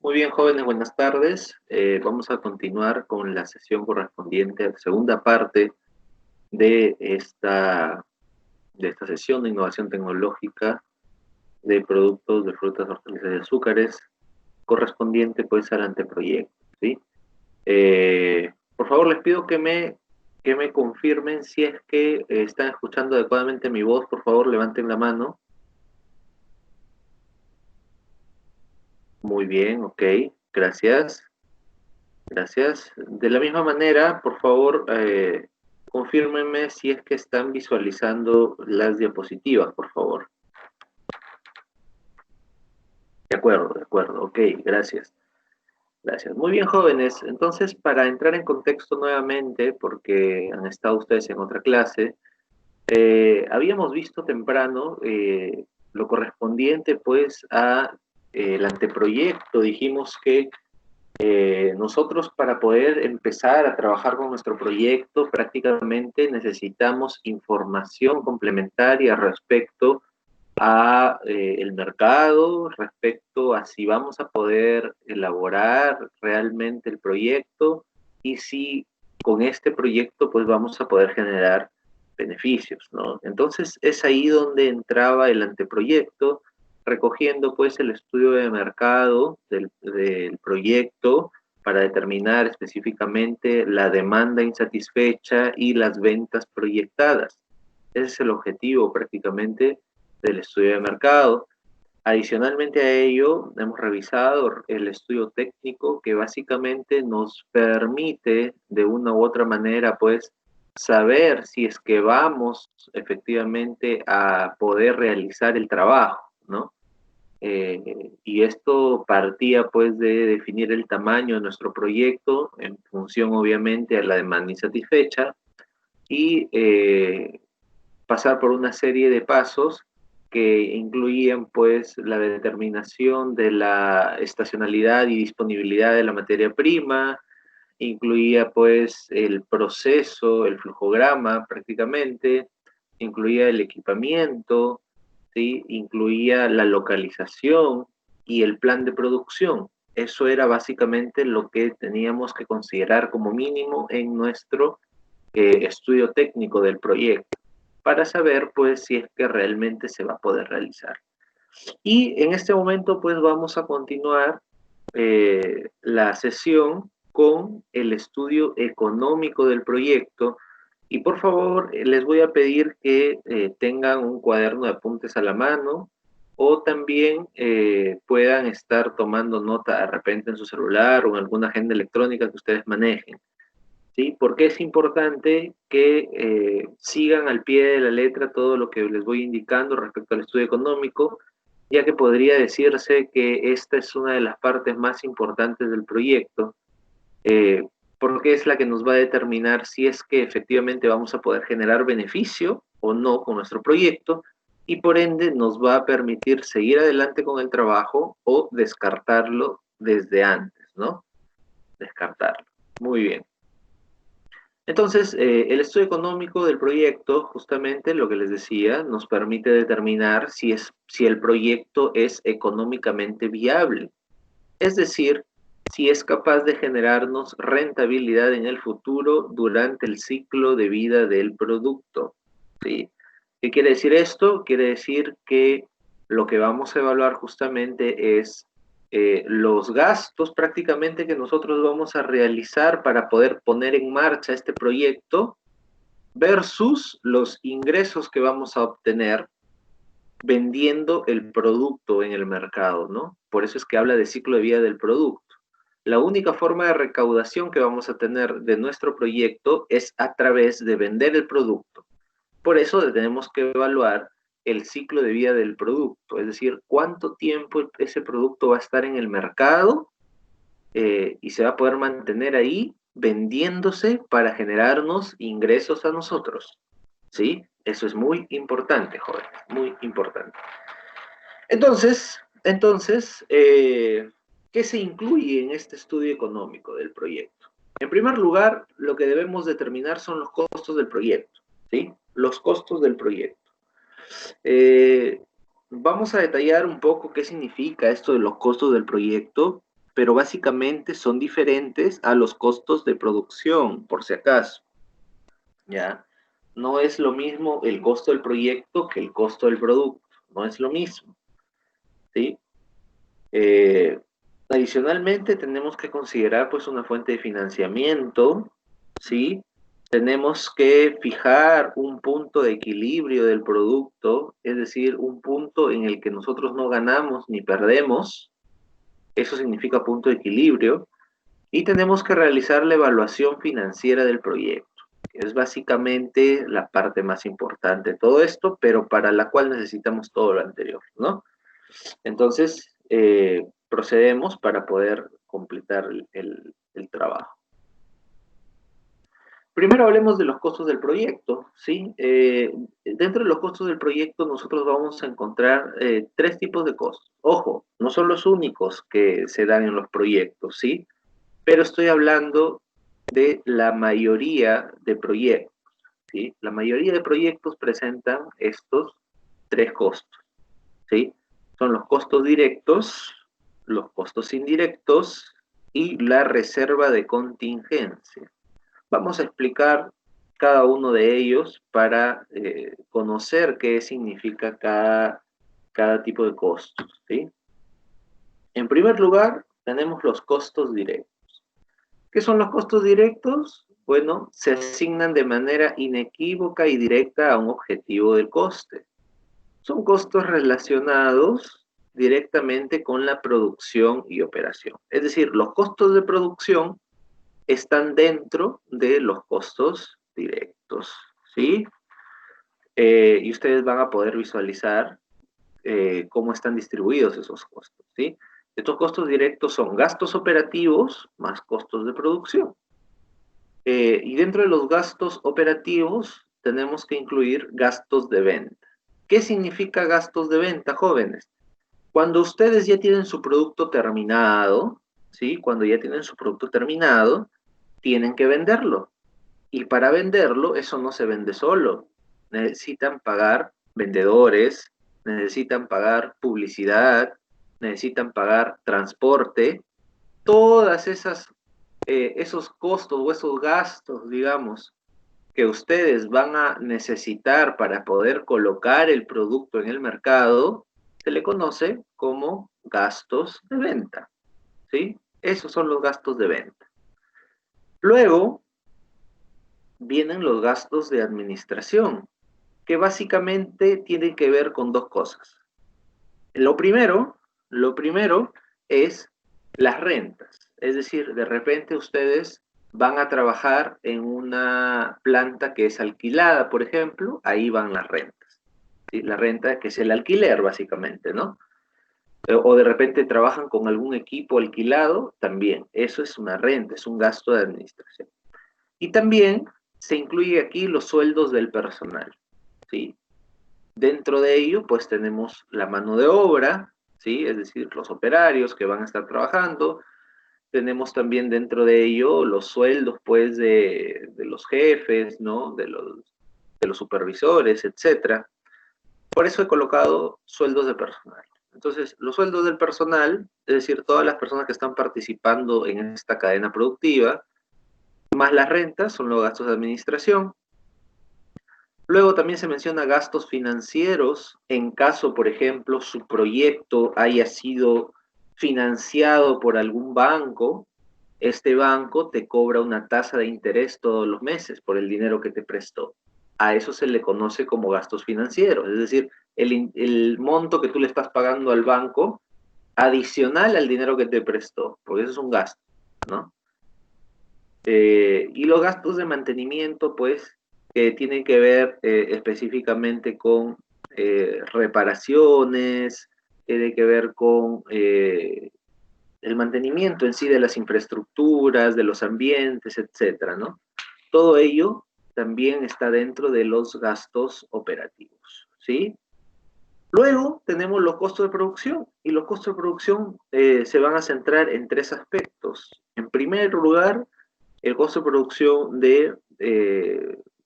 Muy bien, jóvenes, buenas tardes. Vamos a continuar con la sesión correspondiente a la segunda parte de esta sesión de innovación tecnológica de productos de frutas, hortalizas y azúcares, correspondiente pues al anteproyecto, ¿sí? Por favor, les pido que me confirmen si es que están escuchando adecuadamente mi voz. Por favor, levanten la mano. Muy bien, ok, gracias. Gracias. De la misma manera, por favor, confírmenme si es que están visualizando las diapositivas, por favor. De acuerdo, ok, gracias. Gracias. Muy bien, jóvenes. Entonces, para entrar en contexto nuevamente, porque han estado ustedes en otra clase, habíamos visto temprano lo correspondiente, pues, a el anteproyecto. Dijimos que nosotros para poder empezar a trabajar con nuestro proyecto prácticamente necesitamos información complementaria respecto a el mercado, respecto a si vamos a poder elaborar realmente el proyecto y si con este proyecto pues vamos a poder generar beneficios, ¿no? Entonces es ahí donde entraba el anteproyecto, recogiendo pues el estudio de mercado del proyecto para determinar específicamente la demanda insatisfecha y las ventas proyectadas. Ese es el objetivo prácticamente del estudio de mercado. Adicionalmente a ello, hemos revisado el estudio técnico que básicamente nos permite de una u otra manera pues saber si es que vamos efectivamente a poder realizar el trabajo, ¿no? Y esto partía pues de definir el tamaño de nuestro proyecto en función obviamente a la demanda insatisfecha y pasar por una serie de pasos que incluían pues la determinación de la estacionalidad y disponibilidad de la materia prima, incluía pues el proceso, el flujograma prácticamente, incluía el equipamiento, ¿sí? Incluía la localización y el plan de producción. Eso era básicamente lo que teníamos que considerar como mínimo en nuestro estudio técnico del proyecto para saber pues si es que realmente se va a poder realizar. Y en este momento pues vamos a continuar la sesión con el estudio económico del proyecto y por favor les voy a pedir que tengan un cuaderno de apuntes a la mano o también puedan estar tomando nota de repente en su celular o en alguna agenda electrónica que ustedes manejen. ¿Sí? Porque es importante que sigan al pie de la letra todo lo que les voy indicando respecto al estudio económico, ya que podría decirse que esta es una de las partes más importantes del proyecto, eh, porque es la que nos va a determinar si es que efectivamente vamos a poder generar beneficio o no con nuestro proyecto, y por ende nos va a permitir seguir adelante con el trabajo o descartarlo desde antes, ¿no? Descartarlo. Muy bien. Entonces, el estudio económico del proyecto, justamente lo que les decía, nos permite determinar si el proyecto es económicamente viable. Es decir, si es capaz de generarnos rentabilidad en el futuro durante el ciclo de vida del producto. ¿Sí? ¿Qué quiere decir esto? Quiere decir que lo que vamos a evaluar justamente es los gastos prácticamente que nosotros vamos a realizar para poder poner en marcha este proyecto versus los ingresos que vamos a obtener vendiendo el producto en el mercado, ¿no? Por eso es que habla de ciclo de vida del producto. La única forma de recaudación que vamos a tener de nuestro proyecto es a través de vender el producto. Por eso tenemos que evaluar el ciclo de vida del producto, es decir, cuánto tiempo ese producto va a estar en el mercado y se va a poder mantener ahí vendiéndose para generarnos ingresos a nosotros. ¿Sí? Eso es muy importante, jóvenes, muy importante. Entonces, ¿qué se incluye en este estudio económico del proyecto? En primer lugar, lo que debemos determinar son los costos del proyecto, ¿sí? Los costos del proyecto. Vamos a detallar un poco qué significa esto de los costos del proyecto, pero básicamente son diferentes a los costos de producción, por si acaso, ¿ya? No es lo mismo el costo del proyecto que el costo del producto, no es lo mismo, ¿sí? Eh, Adicionalmente, tenemos que considerar pues una fuente de financiamiento, ¿sí? Tenemos que fijar un punto de equilibrio del producto, es decir, un punto en el que nosotros no ganamos ni perdemos, eso significa punto de equilibrio, y tenemos que realizar la evaluación financiera del proyecto, que es básicamente la parte más importante de todo esto, pero para la cual necesitamos todo lo anterior, ¿no? Entonces, procedemos para poder completar el trabajo. Primero hablemos de los costos del proyecto, ¿sí? Dentro de los costos del proyecto nosotros vamos a encontrar tres tipos de costos. Ojo, no son los únicos que se dan en los proyectos, ¿sí? Pero estoy hablando de la mayoría de proyectos, ¿sí? La mayoría de proyectos presentan estos tres costos, ¿sí? Son los costos directos, los costos indirectos y la reserva de contingencia. Vamos a explicar cada uno de ellos para conocer qué significa cada tipo de costos, ¿sí? En primer lugar, tenemos los costos directos. ¿Qué son los costos directos? Bueno, se asignan de manera inequívoca y directa a un objetivo del coste. Son costos relacionados directamente con la producción y operación. Es decir, los costos de producción están dentro de los costos directos, ¿sí? Y ustedes van a poder visualizar cómo están distribuidos esos costos, ¿sí? Estos costos directos son gastos operativos más costos de producción. Y dentro de los gastos operativos tenemos que incluir gastos de venta. ¿Qué significa gastos de venta, jóvenes? Cuando ustedes ya tienen su producto terminado, ¿sí? Cuando ya tienen su producto terminado, tienen que venderlo. Y para venderlo, eso no se vende solo. Necesitan pagar vendedores, necesitan pagar publicidad, necesitan pagar transporte, todas esos costos o esos gastos, digamos, que ustedes van a necesitar para poder colocar el producto en el mercado, se le conoce como gastos de venta, ¿sí? Esos son los gastos de venta. Luego vienen los gastos de administración, que básicamente tienen que ver con dos cosas. Lo primero es las rentas. Es decir, de repente ustedes van a trabajar en una planta que es alquilada, por ejemplo, ahí van las rentas. ¿Sí? La renta que es el alquiler, básicamente, ¿no? O de repente trabajan con algún equipo alquilado, también. Eso es una renta, es un gasto de administración. Y también se incluye aquí los sueldos del personal, ¿sí? Dentro de ello, pues tenemos la mano de obra, ¿sí? Es decir, los operarios que van a estar trabajando. Tenemos también dentro de ello los sueldos, pues, de los jefes, ¿no? De los supervisores, etcétera. Por eso he colocado sueldos de personal. Entonces, los sueldos del personal, es decir, todas las personas que están participando en esta cadena productiva, más las rentas, son los gastos de administración. Luego también se menciona gastos financieros en caso, por ejemplo, su proyecto haya sido financiado por algún banco. Este banco te cobra una tasa de interés todos los meses por el dinero que te prestó. A eso se le conoce como gastos financieros, es decir, el monto que tú le estás pagando al banco adicional al dinero que te prestó, porque eso es un gasto, ¿no? Y los gastos de mantenimiento, pues, que tienen que ver específicamente con reparaciones, tiene que ver con el mantenimiento en sí de las infraestructuras, de los ambientes, etcétera, ¿no? Todo ello también está dentro de los gastos operativos, ¿sí? Luego tenemos los costos de producción, y los costos de producción se van a centrar en tres aspectos. En primer lugar, el costo de producción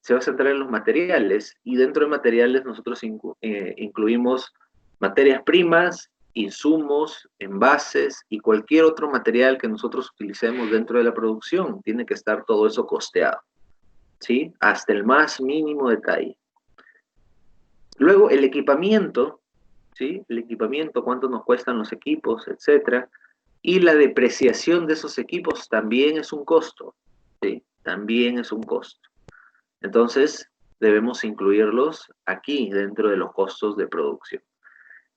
se va a centrar en los materiales, y dentro de materiales nosotros incluimos materias primas insumos, envases y cualquier otro material que nosotros utilicemos dentro de la producción. Tiene que estar todo eso costeado, ¿sí? Hasta el más mínimo detalle. Luego, el equipamiento, ¿sí? El equipamiento, cuánto nos cuestan los equipos, etcétera. Y la depreciación de esos equipos también es un costo, ¿sí? También es un costo. Entonces, debemos incluirlos aquí, dentro de los costos de producción.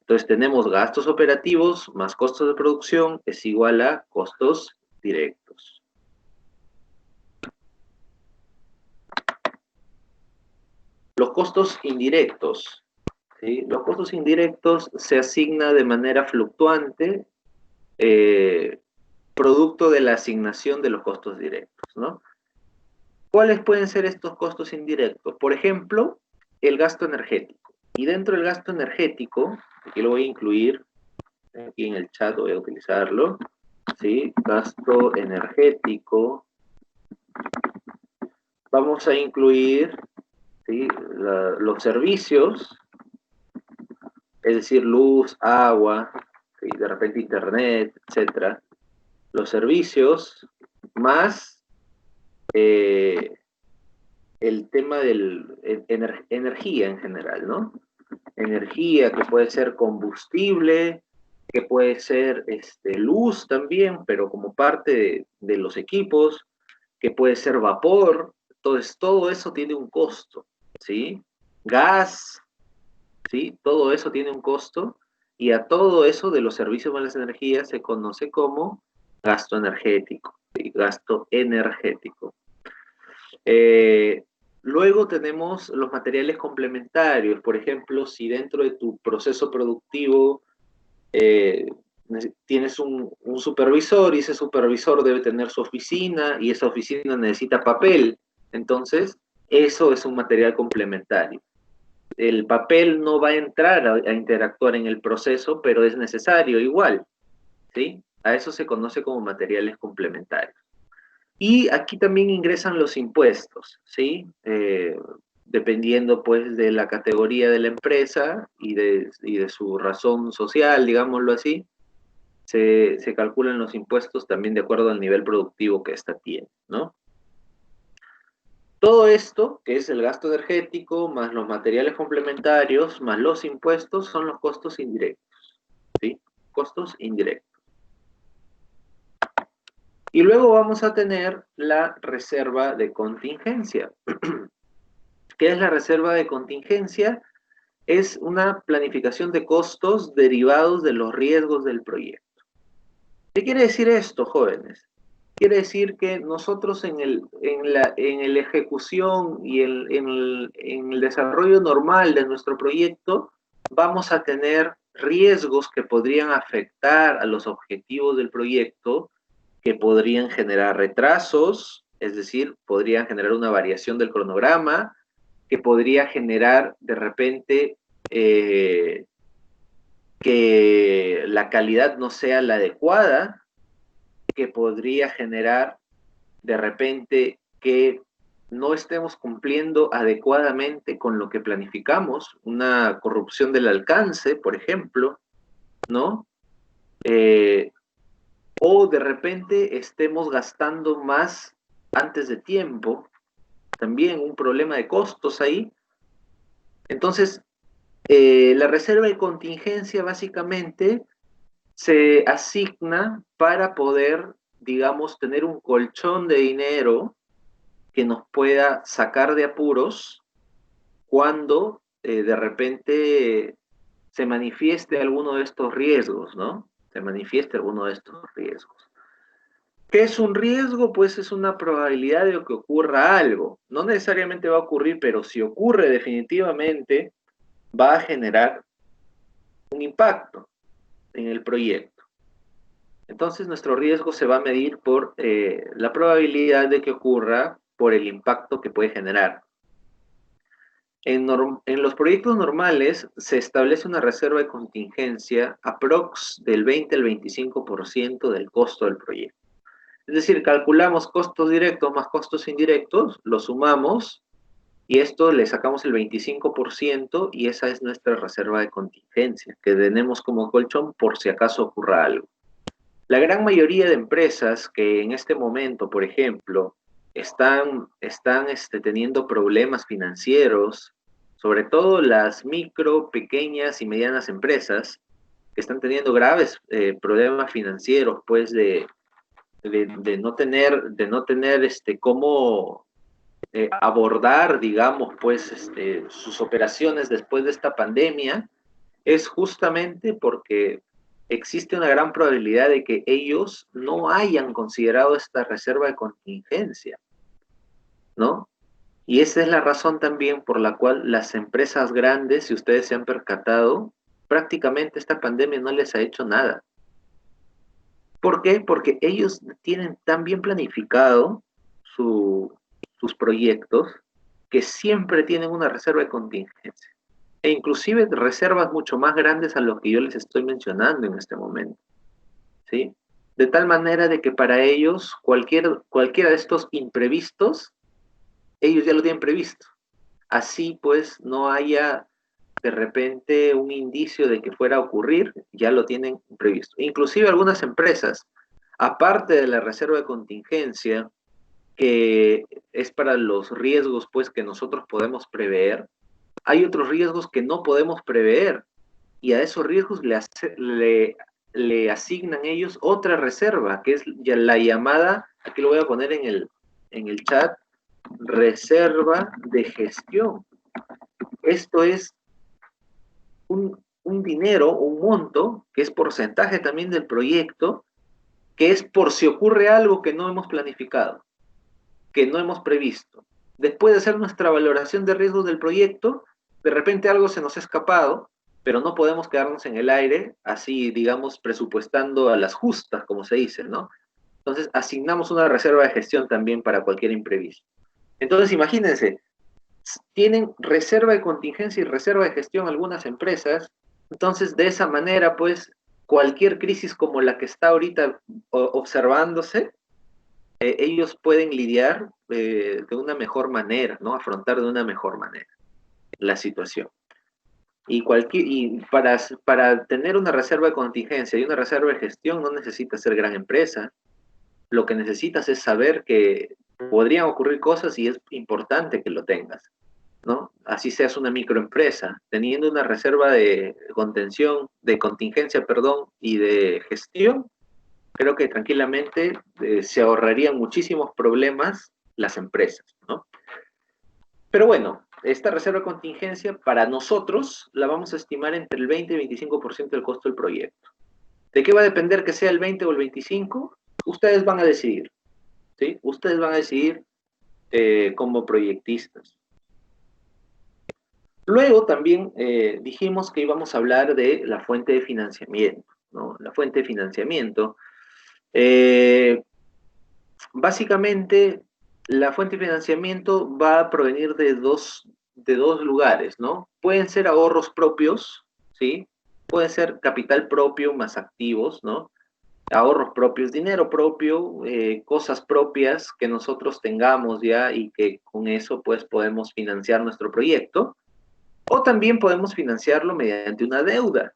Entonces, tenemos gastos operativos más costos de producción es igual a costos directos. Los costos indirectos, ¿sí? Los costos indirectos se asignan de manera fluctuante producto de la asignación de los costos directos, ¿no? ¿Cuáles pueden ser estos costos indirectos? Por ejemplo, el gasto energético. Y dentro del gasto energético, aquí lo voy a incluir, aquí en el chat voy a utilizarlo, ¿sí? Gasto energético. Vamos a incluir, ¿sí? Los servicios, es decir, luz, agua, ¿sí? De repente internet, etcétera. Los servicios más el tema de energía en general, ¿no? Energía que puede ser combustible, que puede ser luz también, pero como parte de los equipos, que puede ser vapor. Entonces, todo eso tiene un costo, ¿sí? Gas, ¿sí? Todo eso tiene un costo, y a todo eso de los servicios de las energías se conoce como gasto energético, ¿sí? Gasto energético. Luego tenemos los materiales complementarios. Por ejemplo, si dentro de tu proceso productivo tienes un supervisor, y ese supervisor debe tener su oficina, y esa oficina necesita papel, entonces eso es un material complementario. El papel no va a entrar a interactuar en el proceso, pero es necesario igual, ¿sí? A eso se conoce como materiales complementarios. Y aquí también ingresan los impuestos, ¿sí? Dependiendo, pues, de la categoría de la empresa y de su razón social, digámoslo así, se calculan los impuestos también de acuerdo al nivel productivo que ésta tiene, ¿no? Todo esto, que es el gasto energético, más los materiales complementarios, más los impuestos, son los costos indirectos, ¿sí? Costos indirectos. Y luego vamos a tener la reserva de contingencia. ¿Qué es la reserva de contingencia? Es una planificación de costos derivados de los riesgos del proyecto. ¿Qué quiere decir esto, jóvenes? Quiere decir que nosotros en la ejecución y en el desarrollo normal de nuestro proyecto vamos a tener riesgos que podrían afectar a los objetivos del proyecto, que podrían generar retrasos, es decir, podrían generar una variación del cronograma, que podría generar de repente que la calidad no sea la adecuada, que podría generar de repente que no estemos cumpliendo adecuadamente con lo que planificamos, una corrupción del alcance, por ejemplo, ¿no? O de repente estemos gastando más antes de tiempo, también un problema de costos ahí. Entonces, la reserva de contingencia básicamente se asigna para poder, digamos, tener un colchón de dinero que nos pueda sacar de apuros cuando de repente se manifieste alguno de estos riesgos, ¿no? Se manifieste alguno de estos riesgos. ¿Qué es un riesgo? Pues es una probabilidad de que ocurra algo. No necesariamente va a ocurrir, pero si ocurre definitivamente, va a generar un impacto en el proyecto. Entonces nuestro riesgo se va a medir por la probabilidad de que ocurra, por el impacto que puede generar. En los proyectos normales se establece una reserva de contingencia aprox del 20 al 25% del costo del proyecto. Es decir, calculamos costos directos más costos indirectos, los sumamos Y esto le sacamos el 25% y esa es nuestra reserva de contingencia, que tenemos como colchón por si acaso ocurra algo. La gran mayoría de empresas que en este momento, por ejemplo, están teniendo problemas financieros, sobre todo las micro, pequeñas y medianas empresas, que están teniendo graves problemas financieros, pues de no tener cómo abordar, digamos, pues sus operaciones después de esta pandemia, es justamente porque existe una gran probabilidad de que ellos no hayan considerado esta reserva de contingencia, ¿no? Y esa es la razón también por la cual las empresas grandes, si ustedes se han percatado, prácticamente esta pandemia no les ha hecho nada. ¿Por qué? Porque ellos tienen tan bien planificado sus proyectos que siempre tienen una reserva de contingencia. E inclusive reservas mucho más grandes a lo que yo les estoy mencionando en este momento, ¿sí? De tal manera de que para ellos cualquiera de estos imprevistos, ellos ya lo tienen previsto. Así pues no haya de repente un indicio de que fuera a ocurrir, ya lo tienen previsto. Inclusive algunas empresas, aparte de la reserva de contingencia, que es para los riesgos pues que nosotros podemos prever, hay otros riesgos que no podemos prever y a esos riesgos le asignan ellos otra reserva, que es ya la llamada, aquí lo voy a poner en el chat, reserva de gestión. Esto es un dinero, un monto, que es porcentaje también del proyecto, que es por si ocurre algo que no hemos planificado, que no hemos previsto. Después de hacer nuestra valoración de riesgos del proyecto, de repente algo se nos ha escapado, pero no podemos quedarnos en el aire, así, digamos, presupuestando a las justas, como se dice, ¿no? Entonces, asignamos una reserva de gestión también para cualquier imprevisto. Entonces, imagínense, tienen reserva de contingencia y reserva de gestión algunas empresas, entonces de esa manera, pues, cualquier crisis como la que está ahorita observándose, ellos pueden lidiar de una mejor manera, ¿no? Afrontar de una mejor manera la situación. Y para tener una reserva de contingencia y una reserva de gestión no necesitas ser gran empresa, lo que necesitas es saber que podrían ocurrir cosas y es importante que lo tengas, ¿no? Así seas una microempresa, teniendo una reserva de contención, de contingencia, perdón, y de gestión, creo que tranquilamente se ahorrarían muchísimos problemas las empresas, ¿no? Pero bueno, esta reserva de contingencia para nosotros la vamos a estimar entre el 20 y 25% del costo del proyecto. ¿De qué va a depender que sea el 20 o el 25? Ustedes van a decidir, ¿sí? Ustedes van a decidir como proyectistas. Luego también dijimos que íbamos a hablar de la fuente de financiamiento, ¿no? La fuente de financiamiento. Básicamente, la fuente de financiamiento va a provenir de dos lugares, ¿no? Pueden ser ahorros propios, ¿sí? Puede ser capital propio más activos, ¿no? Ahorros propios, dinero propio, cosas propias que nosotros tengamos ya y que con eso pues podemos financiar nuestro proyecto. O también podemos financiarlo mediante una deuda.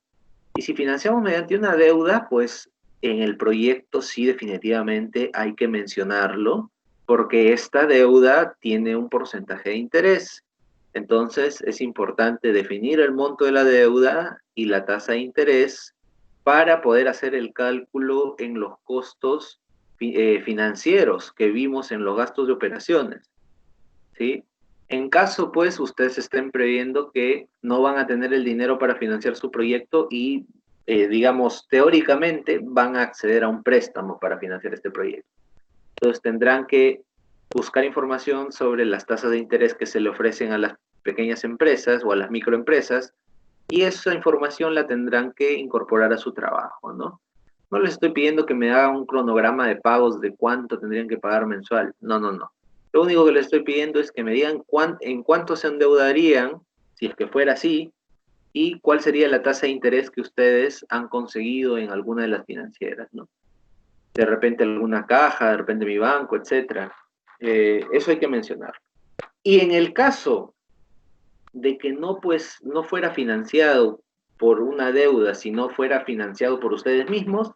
Y si financiamos mediante una deuda, pues en el proyecto sí definitivamente hay que mencionarlo, porque esta deuda tiene un porcentaje de interés. Entonces es importante definir el monto de la deuda y la tasa de interés para poder hacer el cálculo en los costos financieros que vimos en los gastos de operaciones, ¿sí? En caso, pues, ustedes estén previendo que no van a tener el dinero para financiar su proyecto y, digamos, teóricamente van a acceder a un préstamo para financiar este proyecto. Entonces tendrán que buscar información sobre las tasas de interés que se le ofrecen a las pequeñas empresas o a las microempresas y esa información la tendrán que incorporar a su trabajo, ¿no? No les estoy pidiendo que me hagan un cronograma de pagos de cuánto tendrían que pagar mensual. No, no, no. Lo único que les estoy pidiendo es que me digan en cuánto se endeudarían, si es que fuera así, y cuál sería la tasa de interés que ustedes han conseguido en alguna de las financieras, ¿no? De repente alguna caja, de repente mi banco, etcétera. Eso hay que mencionar. Y en el caso de que no, pues, no fuera financiado por una deuda, sino fuera financiado por ustedes mismos,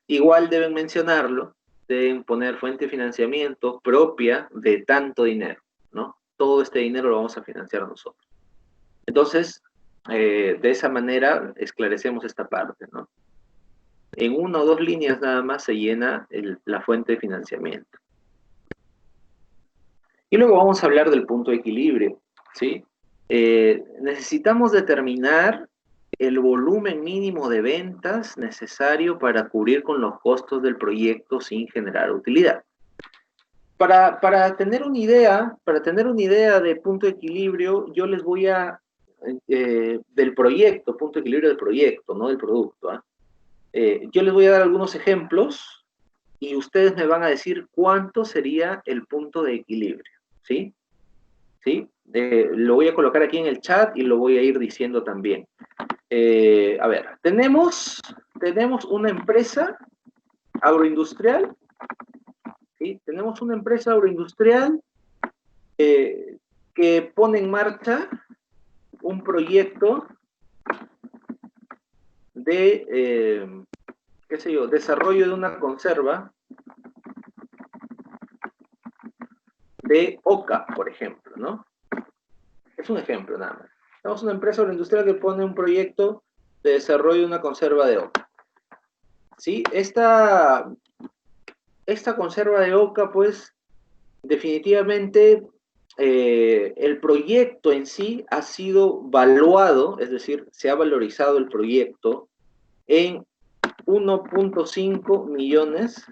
igual deben mencionarlo, deben poner fuente de financiamiento propia de tanto dinero, ¿no? Todo este dinero lo vamos a financiar nosotros. Entonces, de esa manera esclarecemos esta parte, ¿no? En una o dos líneas nada más se llena la fuente de financiamiento. Y luego vamos a hablar del punto de equilibrio, ¿sí? Necesitamos determinar el volumen mínimo de ventas necesario para cubrir con los costos del proyecto sin generar utilidad. Para tener una idea de punto de equilibrio, yo les voy a, del proyecto, punto de equilibrio del proyecto, no del producto. Yo les voy a dar algunos ejemplos y ustedes me van a decir cuánto sería el punto de equilibrio, ¿sí? ¿Sí? Lo voy a colocar aquí en el chat y lo voy a ir diciendo también. A ver, tenemos una empresa agroindustrial, ¿sí? Tenemos una empresa agroindustrial que pone en marcha un proyecto de, qué sé yo, desarrollo de una conserva de oca, por ejemplo, ¿no? Es un ejemplo nada más. Tenemos una empresa agroindustrial que pone un proyecto de desarrollo de una conserva de oca. ¿Sí? Esta conserva de oca, pues, definitivamente el proyecto en sí ha sido valuado, es decir, se ha valorizado el proyecto en 1.5 millones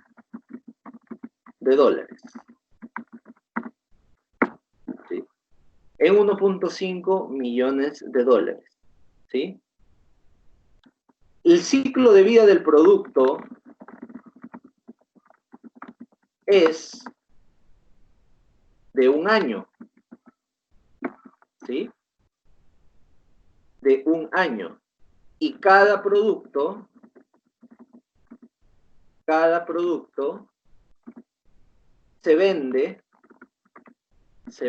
de dólares. ¿Sí? En 1.5 millones de dólares. ¿Sí? El ciclo de vida del producto es de un año. ¿Sí? De un año. Y cada producto se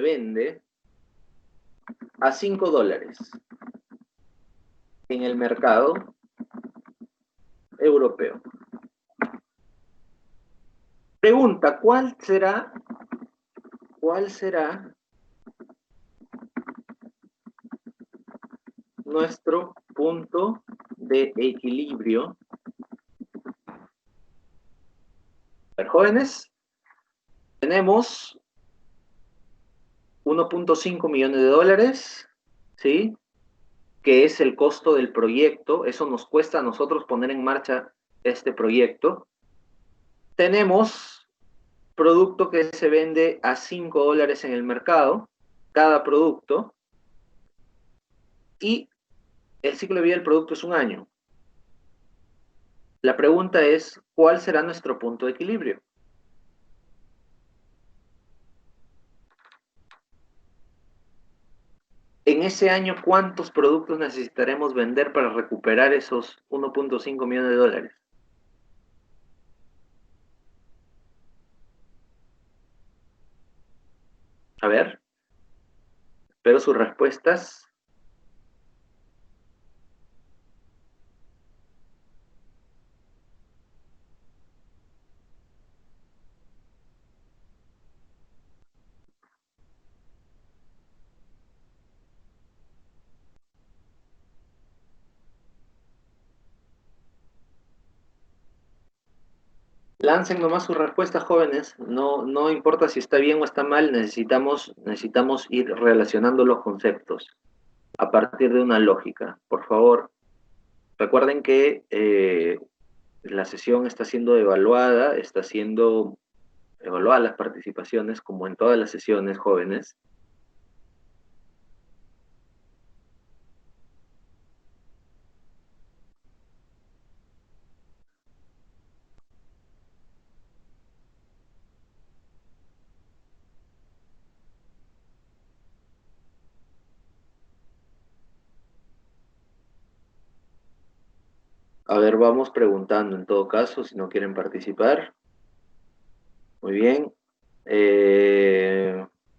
vende a 5 dólares en el mercado europeo. Pregunta, ¿cuál será nuestro punto de equilibrio? A ver, jóvenes, tenemos 1.5 millones de dólares, ¿sí? Que es el costo del proyecto. Eso nos cuesta a nosotros poner en marcha este proyecto. Tenemos producto que se vende a 5 dólares en el mercado, cada producto, y el ciclo de vida del producto es un año. La pregunta es, ¿cuál será nuestro punto de equilibrio? En ese año, ¿cuántos productos necesitaremos vender para recuperar esos 1.5 millones de dólares? A ver, espero sus respuestas. Lancen nomás sus respuestas, jóvenes. No, no importa si está bien o está mal, necesitamos ir relacionando los conceptos a partir de una lógica. Por favor, recuerden que la sesión está siendo evaluada, está siendo evaluadas las participaciones, como en todas las sesiones, jóvenes. A ver, vamos preguntando en todo caso, si no quieren participar. Muy bien.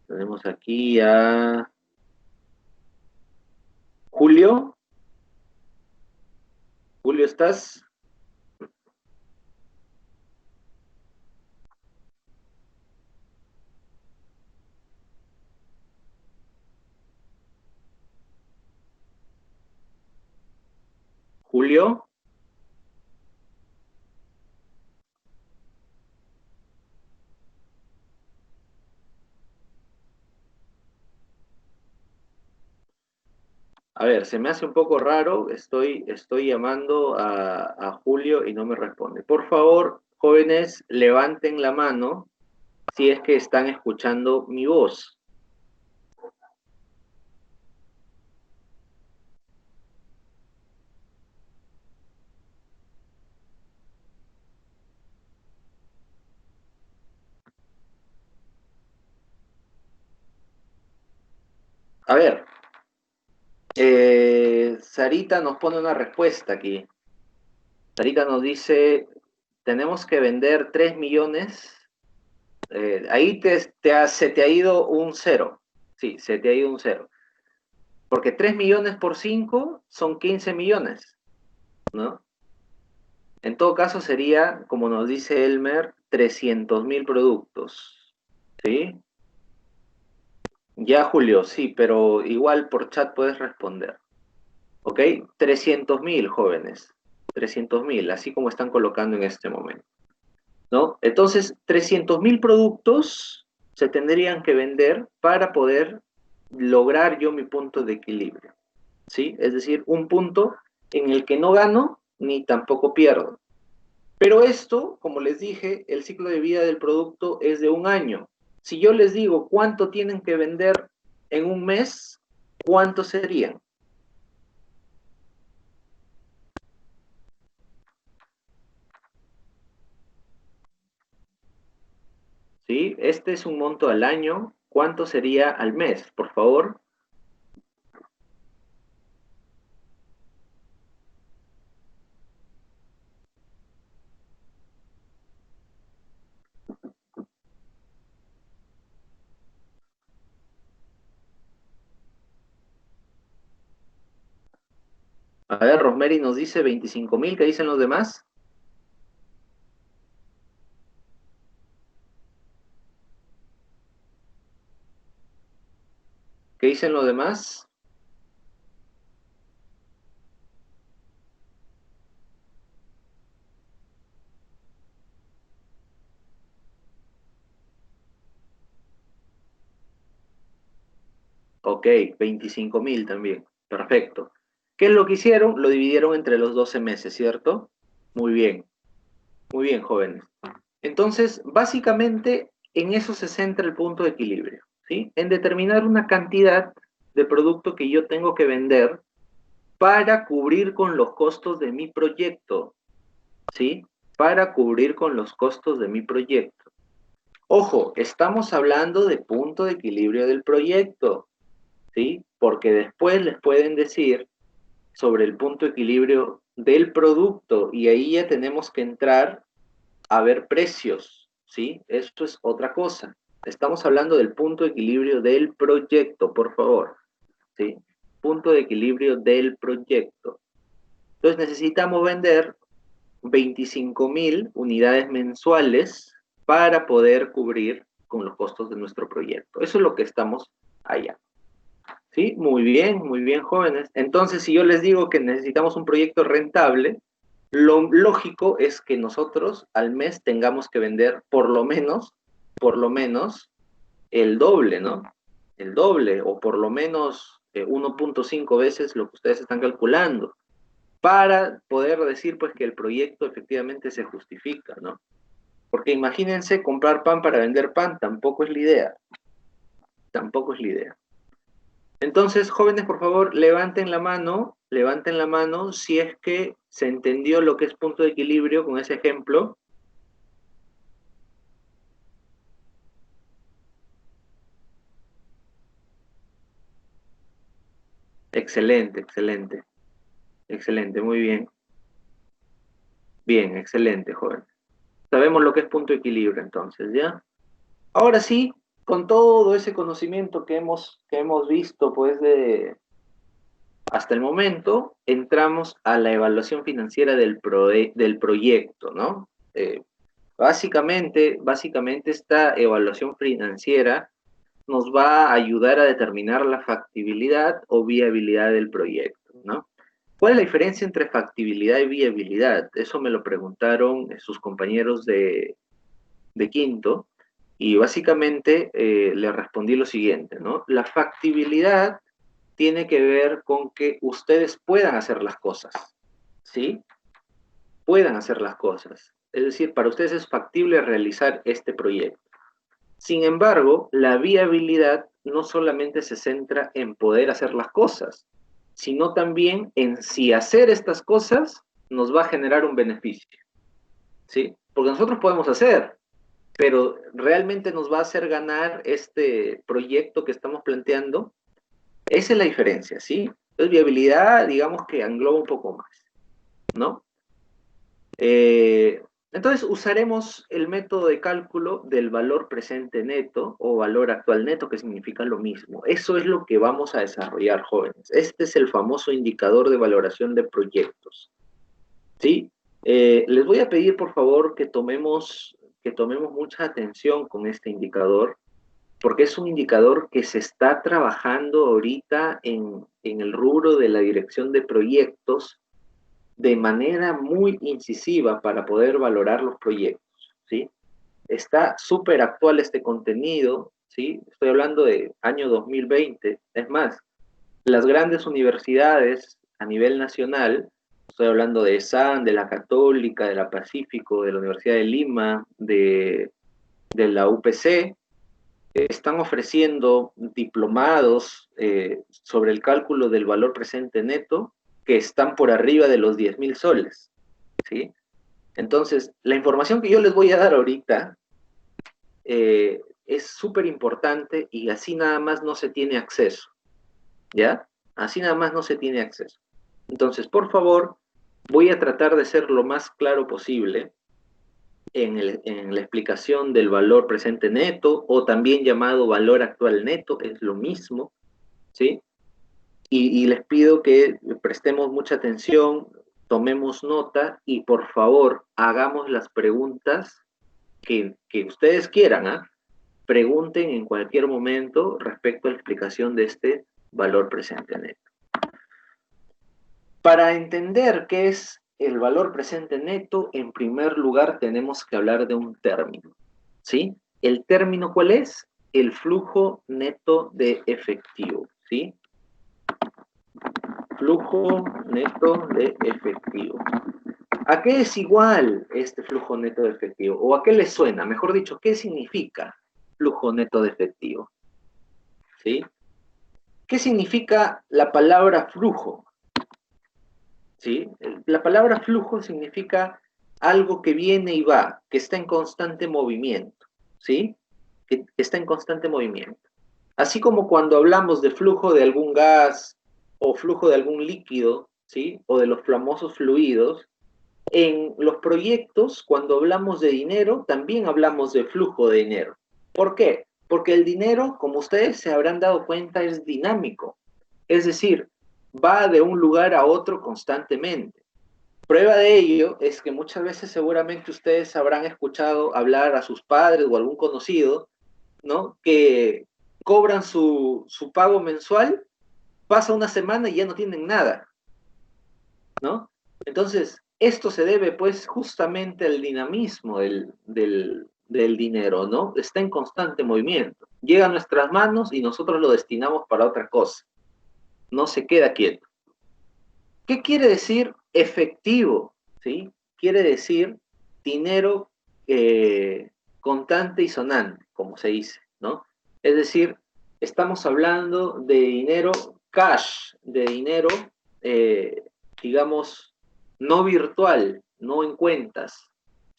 Tenemos aquí a Julio. Julio, ¿estás? Julio. A ver, se me hace un poco raro, estoy llamando a Julio y no me responde. Por favor, jóvenes, levanten la mano si es que están escuchando mi voz. A ver, Sarita nos pone una respuesta aquí. Sarita nos dice, tenemos que vender 3 millones. Ahí se te ha ido un cero. Sí, se te ha ido un cero. Porque 3 millones por 5 son 15 millones, ¿no? En todo caso sería, como nos dice Elmer, 300.000 productos, ¿sí? Ya, Julio, sí, pero igual por chat puedes responder, ¿ok? 300.000 jóvenes, 300.000, así como están colocando en este momento, ¿no? Entonces, 300.000 productos se tendrían que vender para poder lograr yo mi punto de equilibrio, ¿sí? Es decir, un punto en el que no gano ni tampoco pierdo. Pero esto, como les dije, el ciclo de vida del producto es de un año. Si yo les digo cuánto tienen que vender en un mes, ¿cuánto serían? ¿Sí? Este es un monto al año. ¿Cuánto sería al mes? Por favor. A ver, Rosemary nos dice 25.000. ¿Qué dicen los demás? ¿Qué dicen los demás? Ok, 25.000 también. Perfecto. ¿Qué es lo que hicieron? Lo dividieron entre los 12 meses, ¿cierto? Muy bien. Muy bien, jóvenes. Entonces, básicamente, en eso se centra el punto de equilibrio, ¿sí? En determinar una cantidad de producto que yo tengo que vender para cubrir con los costos de mi proyecto, ¿sí? Para cubrir con los costos de mi proyecto. Ojo, estamos hablando de punto de equilibrio del proyecto, ¿sí? Porque después les pueden decir sobre el punto de equilibrio del producto y ahí ya tenemos que entrar a ver precios, ¿sí? Esto es otra cosa. Estamos hablando del punto de equilibrio del proyecto, por favor, ¿sí? Punto de equilibrio del proyecto. Entonces necesitamos vender 25.000 unidades mensuales para poder cubrir con los costos de nuestro proyecto. Eso es lo que estamos allá. ¿Sí? Muy bien, jóvenes. Entonces, si yo les digo que necesitamos un proyecto rentable, lo lógico es que nosotros al mes tengamos que vender por lo menos el doble, ¿no? El doble, o por lo menos 1.5 veces lo que ustedes están calculando, para poder decir pues que el proyecto efectivamente se justifica, ¿no? Porque imagínense comprar pan para vender pan, tampoco es la idea, tampoco es la idea. Entonces, jóvenes, por favor, levanten la mano si es que se entendió lo que es punto de equilibrio con ese ejemplo. Excelente, excelente, excelente, muy bien. Bien, excelente, joven. Sabemos lo que es punto de equilibrio, entonces, ¿ya? Ahora sí, con todo ese conocimiento que hemos visto, pues, hasta el momento, entramos a la evaluación financiera del proyecto, ¿no? Básicamente esta evaluación financiera nos va a ayudar a determinar la factibilidad o viabilidad del proyecto, ¿no? ¿Cuál es la diferencia entre factibilidad y viabilidad? Eso me lo preguntaron sus compañeros de quinto, y básicamente le respondí lo siguiente, ¿no? La factibilidad tiene que ver con que ustedes puedan hacer las cosas, ¿sí? Puedan hacer las cosas. Es decir, para ustedes es factible realizar este proyecto. Sin embargo, la viabilidad no solamente se centra en poder hacer las cosas, sino también en si hacer estas cosas nos va a generar un beneficio, ¿sí? Porque nosotros podemos hacer, pero realmente nos va a hacer ganar este proyecto que estamos planteando. Esa es la diferencia, ¿sí? Entonces, viabilidad, digamos que engloba un poco más, ¿no? Entonces, usaremos el método de cálculo del valor presente neto o valor actual neto, que significa lo mismo. Eso es lo que vamos a desarrollar, jóvenes. Este es el famoso indicador de valoración de proyectos, ¿sí? Les voy a pedir, por favor, que tomemos mucha atención con este indicador, porque es un indicador que se está trabajando ahorita en el rubro de la dirección de proyectos de manera muy incisiva para poder valorar los proyectos, ¿sí? Está súper actual este contenido, ¿sí? Estoy hablando de año 2020. Es más, las grandes universidades a nivel nacional, estoy hablando de ESAN, de la Católica, de la Pacífico, de la Universidad de Lima, de la UPC, están ofreciendo diplomados sobre el cálculo del valor presente neto que están por arriba de los 10.000 soles, ¿sí? Entonces, la información que yo les voy a dar ahorita es súper importante y así nada más no se tiene acceso, ¿ya? Así nada más no se tiene acceso. Entonces, por favor, voy a tratar de ser lo más claro posible en la explicación del valor presente neto, o también llamado valor actual neto, es lo mismo, ¿sí? Y les pido que prestemos mucha atención, tomemos nota y por favor hagamos las preguntas que ustedes quieran, ¿ah? Pregunten en cualquier momento respecto a la explicación de este valor presente neto. Para entender qué es el valor presente neto, en primer lugar tenemos que hablar de un término, ¿sí? ¿El término cuál es? El flujo neto de efectivo, ¿sí? Flujo neto de efectivo. ¿A qué es igual este flujo neto de efectivo? ¿O a qué le suena? Mejor dicho, ¿qué significa flujo neto de efectivo? ¿Sí? ¿Qué significa la palabra flujo? ¿Sí? La palabra flujo significa algo que viene y va, que está en constante movimiento, ¿sí? Que está en constante movimiento. Así como cuando hablamos de flujo de algún gas o flujo de algún líquido, ¿sí? O de los famosos fluidos, en los proyectos, cuando hablamos de dinero, también hablamos de flujo de dinero. ¿Por qué? Porque el dinero, como ustedes se habrán dado cuenta, es dinámico. Es decir, va de un lugar a otro constantemente. Prueba de ello es que muchas veces seguramente ustedes habrán escuchado hablar a sus padres o algún conocido, ¿no? Que cobran su pago mensual, pasa una semana y ya no tienen nada, ¿no? Entonces, esto se debe pues justamente al dinamismo del dinero, ¿no? Está en constante movimiento. Llega a nuestras manos y nosotros lo destinamos para otra cosa. No se queda quieto. ¿Qué quiere decir efectivo? ¿Sí? Quiere decir dinero contante y sonante, como se dice, ¿no? Es decir, estamos hablando de dinero cash, de dinero, eh, digamos, no virtual, no en cuentas,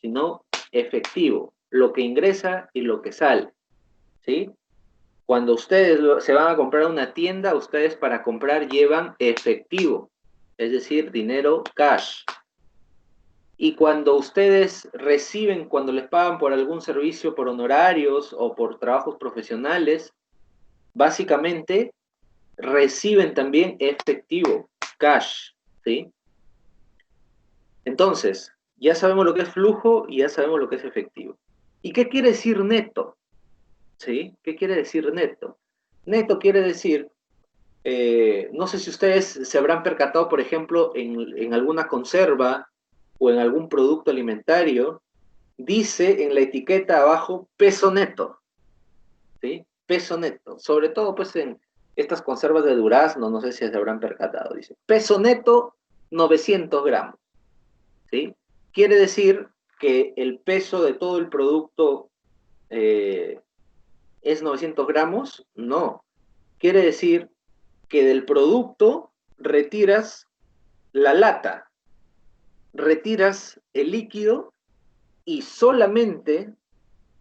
sino efectivo, lo que ingresa y lo que sale, ¿sí? Cuando ustedes se van a comprar a una tienda, ustedes para comprar llevan efectivo, es decir, dinero cash. Y cuando ustedes reciben, cuando les pagan por algún servicio, por honorarios o por trabajos profesionales, básicamente reciben también efectivo, cash, ¿sí? Entonces, ya sabemos lo que es flujo y ya sabemos lo que es efectivo. ¿Y qué quiere decir neto? ¿Sí? ¿Qué quiere decir neto? Neto quiere decir, no sé si ustedes se habrán percatado, por ejemplo, en alguna conserva o en algún producto alimentario, dice en la etiqueta abajo peso neto, ¿sí? Peso neto. Sobre todo, pues, en estas conservas de durazno, no sé si se habrán percatado, dice peso neto 900 gramos, ¿sí? Quiere decir que el peso de todo el producto es 900 gramos, no. Quiere decir que del producto retiras la lata, retiras el líquido y solamente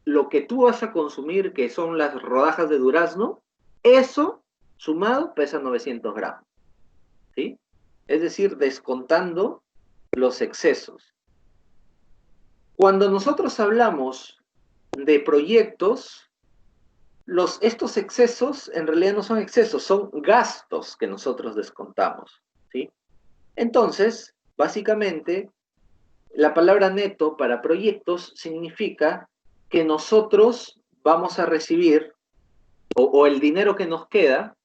lo que tú vas a consumir, que son las rodajas de durazno, eso sumado pesa 900 gramos, ¿sí? Es decir, descontando los excesos. Cuando nosotros hablamos de proyectos, estos excesos en realidad no son excesos, son gastos que nosotros descontamos, ¿sí? Entonces, básicamente, la palabra neto para proyectos significa que nosotros vamos a recibir, o el dinero que nos queda,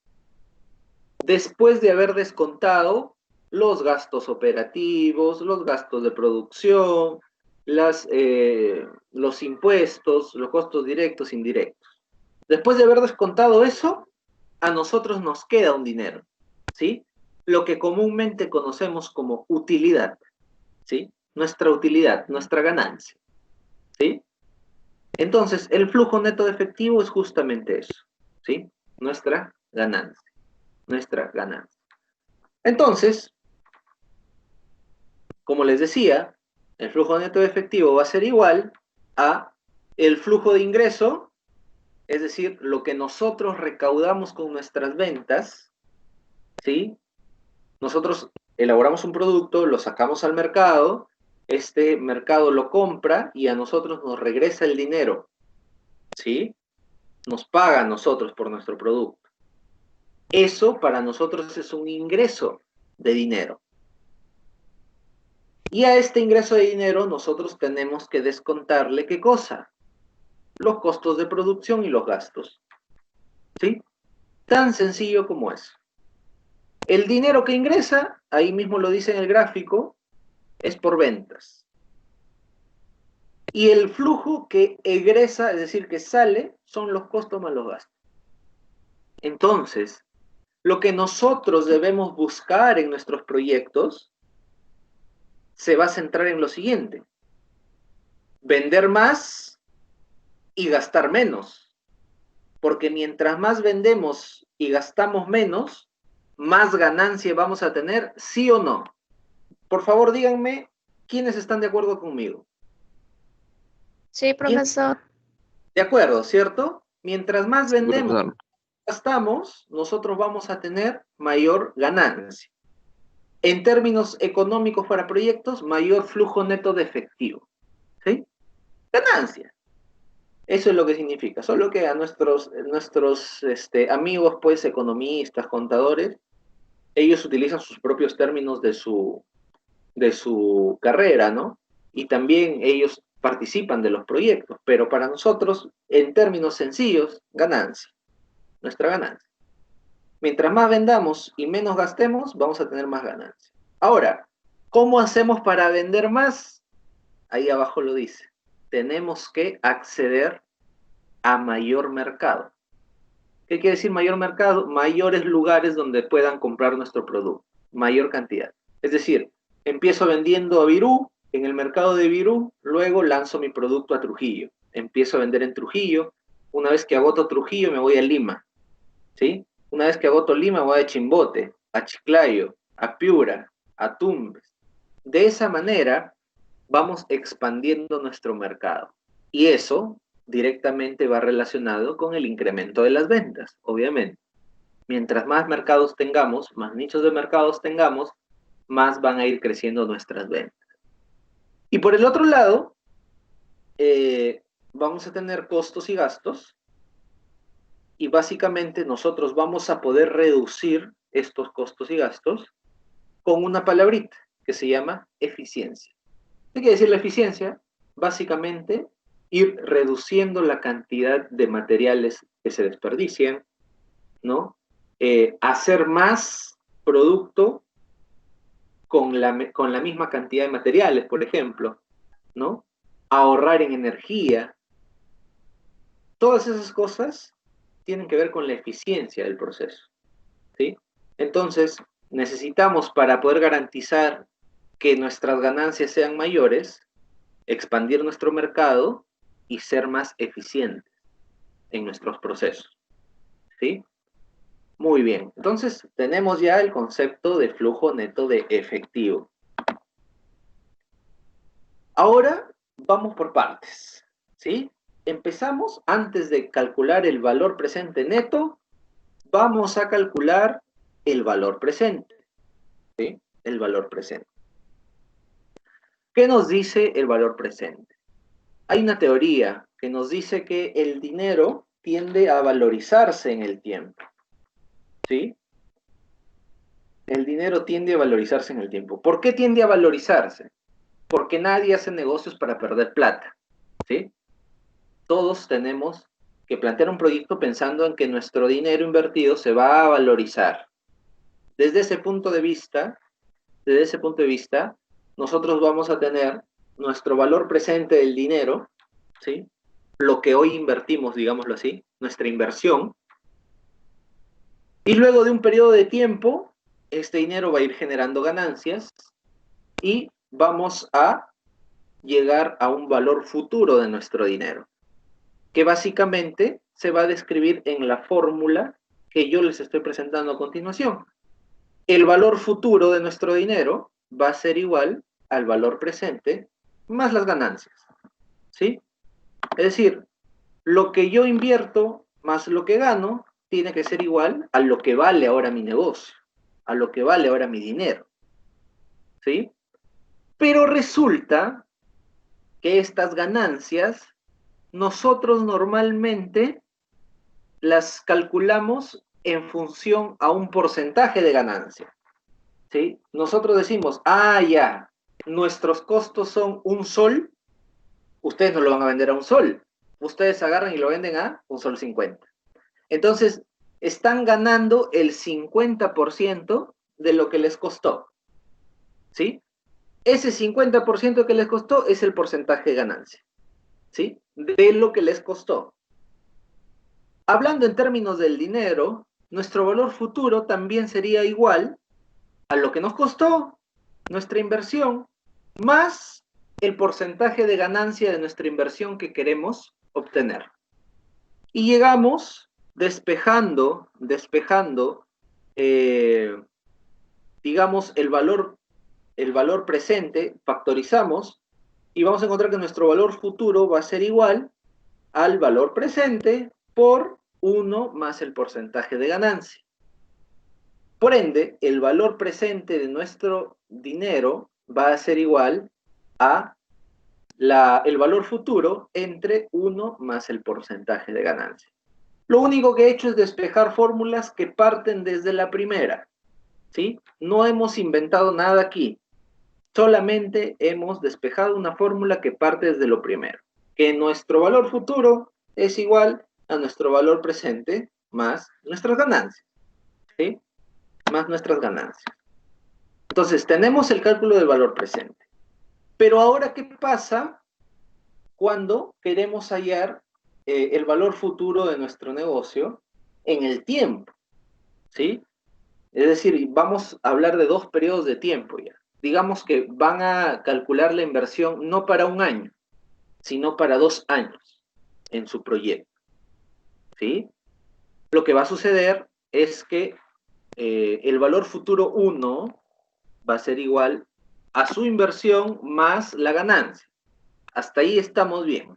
después de haber descontado los gastos operativos, los gastos de producción, los impuestos, los costos directos, indirectos. Después de haber descontado eso, a nosotros nos queda un dinero, ¿sí? Lo que comúnmente conocemos como utilidad, ¿sí? Nuestra utilidad, nuestra ganancia, ¿sí? Entonces, el flujo neto de efectivo es justamente eso, ¿sí? Nuestra ganancia, nuestra ganancia. Entonces, como les decía, el flujo neto de efectivo va a ser igual a el flujo de ingreso, es decir, lo que nosotros recaudamos con nuestras ventas, ¿sí? Nosotros elaboramos un producto, lo sacamos al mercado, este mercado lo compra y a nosotros nos regresa el dinero, ¿sí? Nos paga a nosotros por nuestro producto. Eso para nosotros es un ingreso de dinero. Y a este ingreso de dinero nosotros tenemos que descontarle, ¿qué cosa? Los costos de producción y los gastos, ¿sí? Tan sencillo como es. El dinero que ingresa, ahí mismo lo dice en el gráfico, es por ventas. Y el flujo que egresa, es decir, que sale, son los costos más los gastos. Entonces, lo que nosotros debemos buscar en nuestros proyectos se va a centrar en lo siguiente: vender más y gastar menos. Porque mientras más vendemos y gastamos menos, más ganancia vamos a tener, ¿sí o no? Por favor, díganme quiénes están de acuerdo conmigo. Sí, ¿Quién? profesor. De acuerdo, ¿cierto? Mientras más Sí, vendemos profesor. y gastamos, nosotros vamos a tener mayor ganancia. En términos económicos para proyectos, mayor flujo neto de efectivo, ¿sí? Ganancia. Eso es lo que significa. Solo que a nuestros amigos, pues, economistas, contadores, ellos utilizan sus propios términos de su carrera, ¿no? Y también ellos participan de los proyectos, pero para nosotros, en términos sencillos, ganancia, nuestra ganancia. Mientras más vendamos y menos gastemos, vamos a tener más ganancia. Ahora, ¿cómo hacemos para vender más? Ahí abajo lo dice. Tenemos que acceder a mayor mercado. ¿Qué quiere decir mayor mercado? Mayores lugares donde puedan comprar nuestro producto, mayor cantidad. Es decir, empiezo vendiendo a Virú, en el mercado de Virú, luego lanzo mi producto a Trujillo. Empiezo a vender en Trujillo. Una vez que agoto Trujillo, me voy a Lima, ¿sí? Una vez que agoto Lima, voy a Chimbote, a Chiclayo, a Piura, a Tumbes. De esa manera, vamos expandiendo nuestro mercado. Y eso directamente va relacionado con el incremento de las ventas, obviamente. Mientras más mercados tengamos, más nichos de mercados tengamos, más van a ir creciendo nuestras ventas. Y por el otro lado, vamos a tener costos y gastos, y básicamente nosotros vamos a poder reducir estos costos y gastos con una palabrita que se llama eficiencia. ¿Qué quiere decir la eficiencia? Básicamente, ir reduciendo la cantidad de materiales que se desperdician, ¿no? Hacer más producto con la misma cantidad de materiales, por ejemplo, ¿no? Ahorrar en energía. Todas esas cosas tienen que ver con la eficiencia del proceso, ¿sí? Entonces, necesitamos, para poder garantizar que nuestras ganancias sean mayores, expandir nuestro mercado y ser más eficientes en nuestros procesos, ¿sí? Muy bien, entonces tenemos ya el concepto de flujo neto de efectivo. Ahora vamos por partes, ¿sí? Empezamos, antes de calcular el valor presente neto, vamos a calcular el valor presente, ¿sí? El valor presente. ¿Qué nos dice el valor presente? Hay una teoría que nos dice que el dinero tiende a valorizarse en el tiempo, ¿sí? El dinero tiende a valorizarse en el tiempo. ¿Por qué tiende a valorizarse? Porque nadie hace negocios para perder plata, ¿sí? Todos tenemos que plantear un proyecto pensando en que nuestro dinero invertido se va a valorizar. Desde ese punto de vista, nosotros vamos a tener nuestro valor presente del dinero, ¿sí? Lo que hoy invertimos, digámoslo así, nuestra inversión, y luego de un periodo de tiempo, este dinero va a ir generando ganancias y vamos a llegar a un valor futuro de nuestro dinero, que básicamente se va a describir en la fórmula que yo les estoy presentando a continuación. El valor futuro de nuestro dinero va a ser igual al valor presente más las ganancias, ¿sí? Es decir, lo que yo invierto más lo que gano tiene que ser igual a lo que vale ahora mi negocio, a lo que vale ahora mi dinero, ¿sí? Pero resulta que estas ganancias nosotros normalmente las calculamos en función a un porcentaje de ganancia, ¿sí? Nosotros decimos, ya, nuestros costos son un sol, ustedes no lo van a vender a un sol, ustedes agarran y lo venden a un sol 50. Entonces, están ganando el 50% de lo que les costó, ¿sí? Ese 50% que les costó es el porcentaje de ganancia, ¿sí? De lo que les costó. Hablando en términos del dinero, nuestro valor futuro también sería igual a lo que nos costó nuestra inversión, más el porcentaje de ganancia de nuestra inversión que queremos obtener. Y llegamos despejando, digamos, el valor presente, factorizamos, y vamos a encontrar que nuestro valor futuro va a ser igual al valor presente por 1 más el porcentaje de ganancia. Por ende, el valor presente de nuestro dinero va a ser igual a el valor futuro entre 1 más el porcentaje de ganancia. Lo único que he hecho es despejar fórmulas que parten desde la primera, ¿sí? No hemos inventado nada aquí. Solamente hemos despejado una fórmula que parte desde lo primero, que nuestro valor futuro es igual a nuestro valor presente más nuestras ganancias, ¿sí? Más nuestras ganancias. Entonces, tenemos el cálculo del valor presente. Pero ahora, ¿qué pasa cuando queremos hallar el valor futuro de nuestro negocio en el tiempo? ¿Sí? Es decir, vamos a hablar de 2 periodos de tiempo ya. Digamos que van a calcular la inversión no para 1 año, sino para 2 años en su proyecto, ¿sí? Lo que va a suceder es que el valor futuro 1 va a ser igual a su inversión más la ganancia. Hasta ahí estamos bien.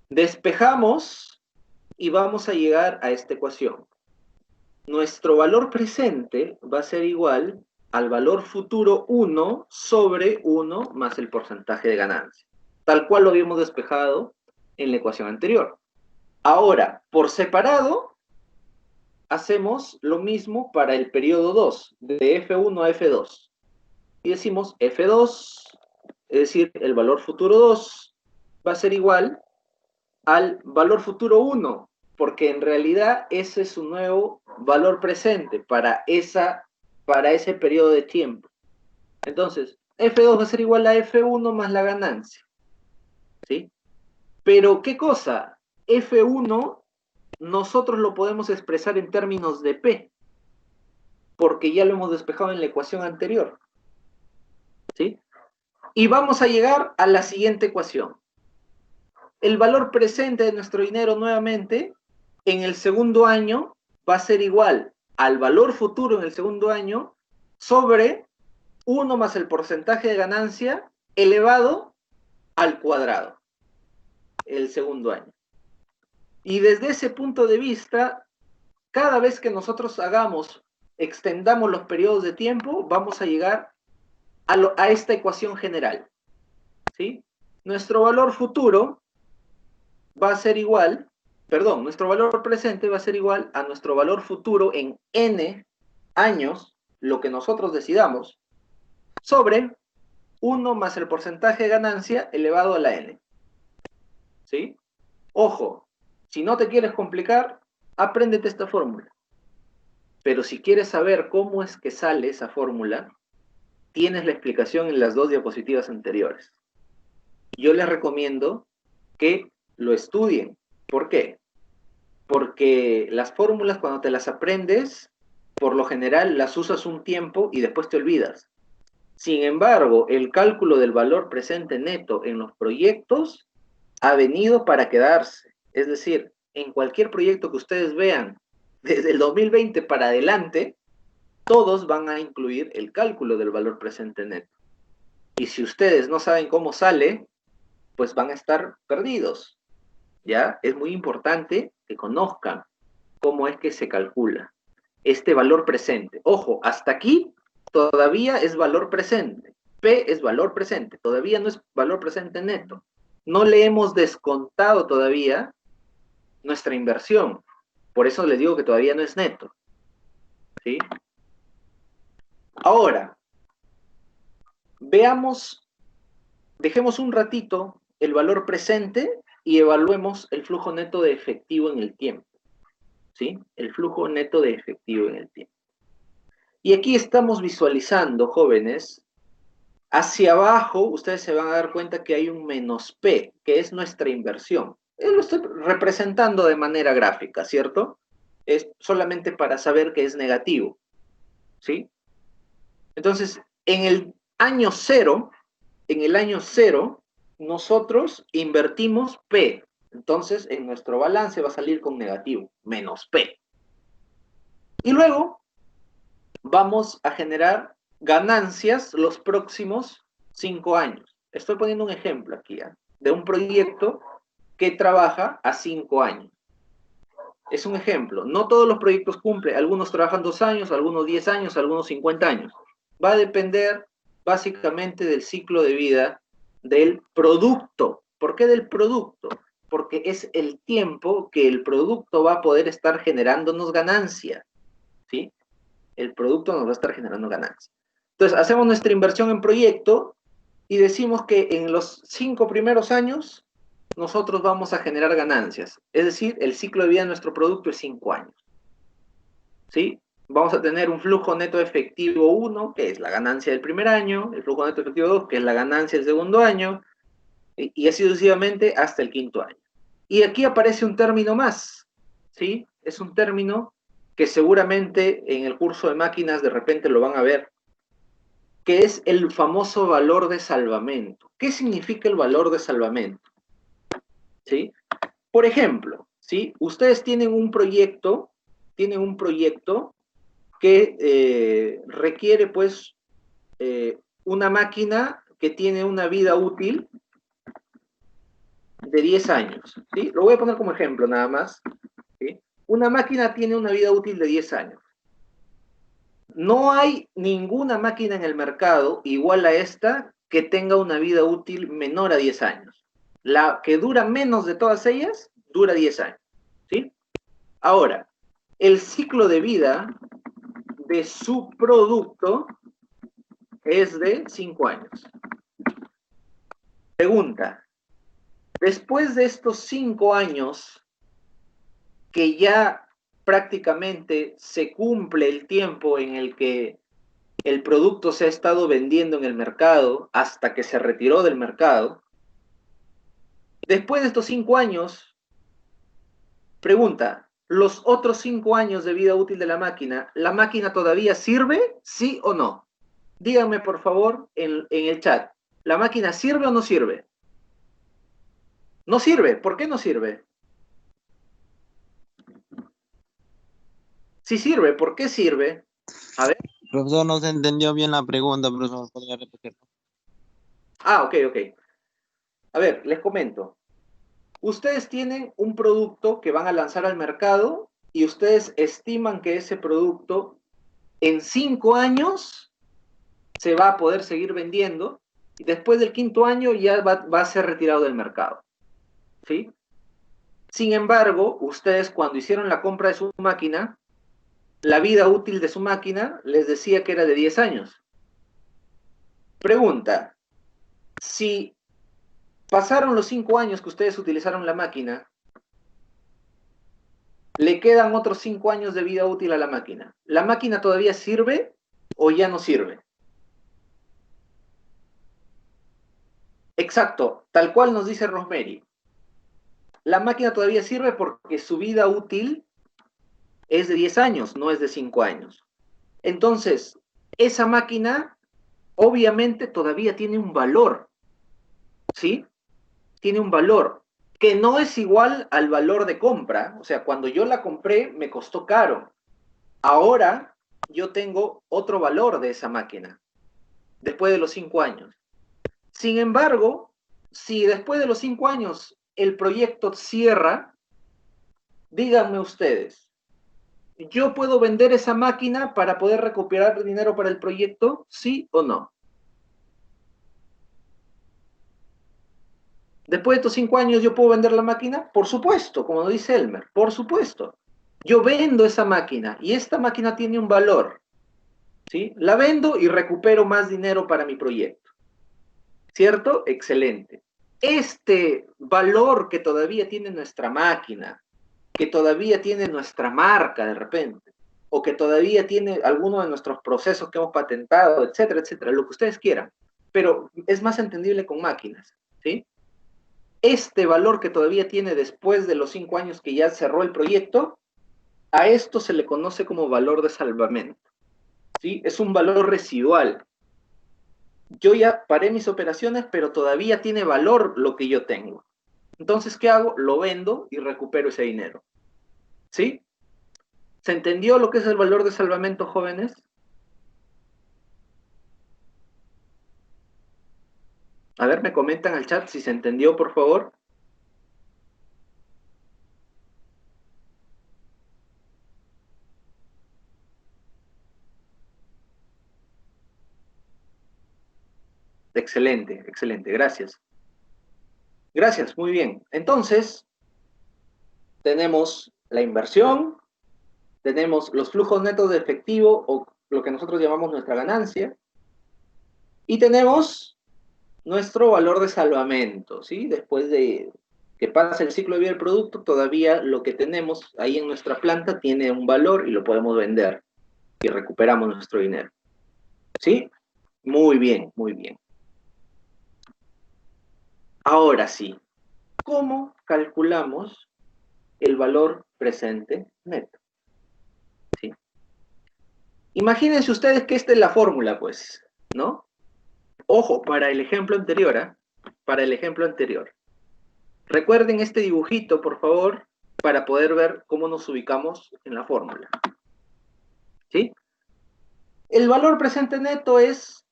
Despejamos y vamos a llegar a esta ecuación. Nuestro valor presente va a ser igual al valor futuro 1 sobre 1 más el porcentaje de ganancia, tal cual lo habíamos despejado en la ecuación anterior. Ahora, por separado, hacemos lo mismo para el periodo 2, de F1 a F2. Y decimos F2, es decir, el valor futuro 2 va a ser igual al valor futuro 1, porque en realidad ese es su nuevo valor presente para ese periodo de tiempo. Entonces, F2 va a ser igual a F1 más la ganancia, ¿sí? Pero, ¿qué cosa? F1 nosotros lo podemos expresar en términos de P, porque ya lo hemos despejado en la ecuación anterior, ¿sí? Y vamos a llegar a la siguiente ecuación. El valor presente de nuestro dinero nuevamente en el segundo año va a ser igual al valor futuro en el segundo año sobre 1 más el porcentaje de ganancia elevado al cuadrado el segundo año. Y desde ese punto de vista, cada vez que nosotros extendamos los periodos de tiempo, vamos a llegar a esta ecuación general, ¿sí? Nuestro valor futuro va a ser igual, perdón, nuestro valor presente va a ser igual a nuestro valor futuro en n años, lo que nosotros decidamos, sobre 1 más el porcentaje de ganancia elevado a la n. ¿Sí? Ojo, si no te quieres complicar, apréndete esta fórmula. Pero si quieres saber cómo es que sale esa fórmula, tienes la explicación en las 2 diapositivas anteriores. Yo les recomiendo que lo estudien. ¿Por qué? Porque las fórmulas, cuando te las aprendes, por lo general las usas un tiempo y después te olvidas. Sin embargo, el cálculo del valor presente neto en los proyectos ha venido para quedarse. Es decir, en cualquier proyecto que ustedes vean desde el 2020 para adelante, todos van a incluir el cálculo del valor presente neto. Y si ustedes no saben cómo sale, pues van a estar perdidos. ¿Ya? Es muy importante que conozcan cómo es que se calcula este valor presente. Ojo, hasta aquí todavía es valor presente. P es valor presente, todavía no es valor presente neto. No le hemos descontado todavía nuestra inversión. Por eso les digo que todavía no es neto. ¿Sí? Ahora, veamos, dejemos un ratito el valor presente y evaluemos el flujo neto de efectivo en el tiempo. ¿Sí? El flujo neto de efectivo en el tiempo. Y aquí estamos visualizando, jóvenes, hacia abajo ustedes se van a dar cuenta que hay un menos P, que es nuestra inversión. Lo estoy representando de manera gráfica, ¿cierto? Es solamente para saber que es negativo, ¿sí? Entonces, en el año cero, nosotros invertimos P. Entonces, en nuestro balance va a salir con negativo, menos P. Y luego vamos a generar ganancias los próximos 5 años. Estoy poniendo un ejemplo aquí, ¿eh? De un proyecto que trabaja a 5 años. Es un ejemplo. No todos los proyectos cumplen. Algunos trabajan 2 años, algunos 10 años, algunos 50 años. Va a depender básicamente del ciclo de vida del producto. ¿Por qué del producto? Porque es el tiempo que el producto va a poder estar generándonos ganancia, ¿sí? El producto nos va a estar generando ganancia. Entonces, hacemos nuestra inversión en proyecto y decimos que en los 5 primeros años nosotros vamos a generar ganancias. Es decir, el ciclo de vida de nuestro producto es 5 años. ¿Sí? Vamos a tener un flujo neto efectivo 1, que es la ganancia del primer año, el flujo neto efectivo 2, que es la ganancia del segundo año, y así sucesivamente hasta el quinto año. Y aquí aparece un término más, ¿sí? Es un término que seguramente en el curso de máquinas de repente lo van a ver, que es el famoso valor de salvamento. ¿Qué significa el valor de salvamento? ¿Sí? Por ejemplo, ¿sí? Ustedes tienen un proyecto que requiere, pues, una máquina que tiene una vida útil de 10 años, ¿sí? Lo voy a poner como ejemplo nada más, ¿sí? Una máquina tiene una vida útil de 10 años. No hay ninguna máquina en el mercado igual a esta que tenga una vida útil menor a 10 años. La que dura menos de todas ellas, dura 10 años. ¿Sí? Ahora, el ciclo de vida de su producto es de 5 años. Pregunta, después de estos 5 años que ya prácticamente se cumple el tiempo en el que el producto se ha estado vendiendo en el mercado hasta que se retiró del mercado, después de estos 5 años, pregunta, los otros 5 años de vida útil de la máquina todavía sirve, sí o no? Díganme por favor en el chat, ¿la máquina sirve o no sirve? No sirve, ¿por qué no sirve? Sí sirve, ¿por qué sirve? A ver. Profesor, no se entendió bien la pregunta, profesor, ¿podría repetirlo? Ah, ok, ok. A ver, les comento. Ustedes tienen un producto que van a lanzar al mercado y ustedes estiman que ese producto en 5 años se va a poder seguir vendiendo y después del quinto año ya va a ser retirado del mercado. ¿Sí? Sin embargo, ustedes cuando hicieron la compra de su máquina, la vida útil de su máquina les decía que era de 10 años. Pregunta, si pasaron los 5 años que ustedes utilizaron la máquina, le quedan otros 5 años de vida útil a la máquina. ¿La máquina todavía sirve o ya no sirve? Exacto, tal cual nos dice Rosemary. La máquina todavía sirve porque su vida útil es de 10 años, no es de 5 años. Entonces, esa máquina obviamente todavía tiene un valor, ¿sí? Tiene un valor que no es igual al valor de compra. O sea, cuando yo la compré me costó caro. Ahora yo tengo otro valor de esa máquina, después de los 5 años. Sin embargo, si después de los 5 años el proyecto cierra, díganme ustedes, ¿yo puedo vender esa máquina para poder recuperar dinero para el proyecto? ¿Sí o no? Después de estos 5 años, ¿yo puedo vender la máquina? Por supuesto, como dice Elmer, por supuesto. Yo vendo esa máquina y esta máquina tiene un valor, ¿sí? La vendo y recupero más dinero para mi proyecto. ¿Cierto? Excelente. Este valor que todavía tiene nuestra máquina, que todavía tiene nuestra marca de repente, o que todavía tiene alguno de nuestros procesos que hemos patentado, etcétera, etcétera, lo que ustedes quieran, pero es más entendible con máquinas, ¿sí? Este valor que todavía tiene después de los 5 años que ya cerró el proyecto, a esto se le conoce como valor de salvamento, ¿sí? Es un valor residual. Yo ya paré mis operaciones, pero todavía tiene valor lo que yo tengo. Entonces, ¿qué hago? Lo vendo y recupero ese dinero. ¿Sí? ¿Se entendió lo que es el valor de salvamento, jóvenes? A ver, me comentan al chat si se entendió, por favor. Excelente, excelente, gracias. Gracias, muy bien. Entonces, tenemos la inversión, tenemos los flujos netos de efectivo o lo que nosotros llamamos nuestra ganancia, y tenemos nuestro valor de salvamento, ¿sí? Después de que pase el ciclo de vida del producto, todavía lo que tenemos ahí en nuestra planta tiene un valor y lo podemos vender y recuperamos nuestro dinero, ¿sí? Muy bien, muy bien. Ahora sí, ¿cómo calculamos el valor presente neto? ¿Sí? Imagínense ustedes que esta es la fórmula, pues, ¿no? Ojo, para el ejemplo anterior, ¿eh? Para el ejemplo anterior. Recuerden este dibujito, por favor, para poder ver cómo nos ubicamos en la fórmula. ¿Sí? El valor presente neto es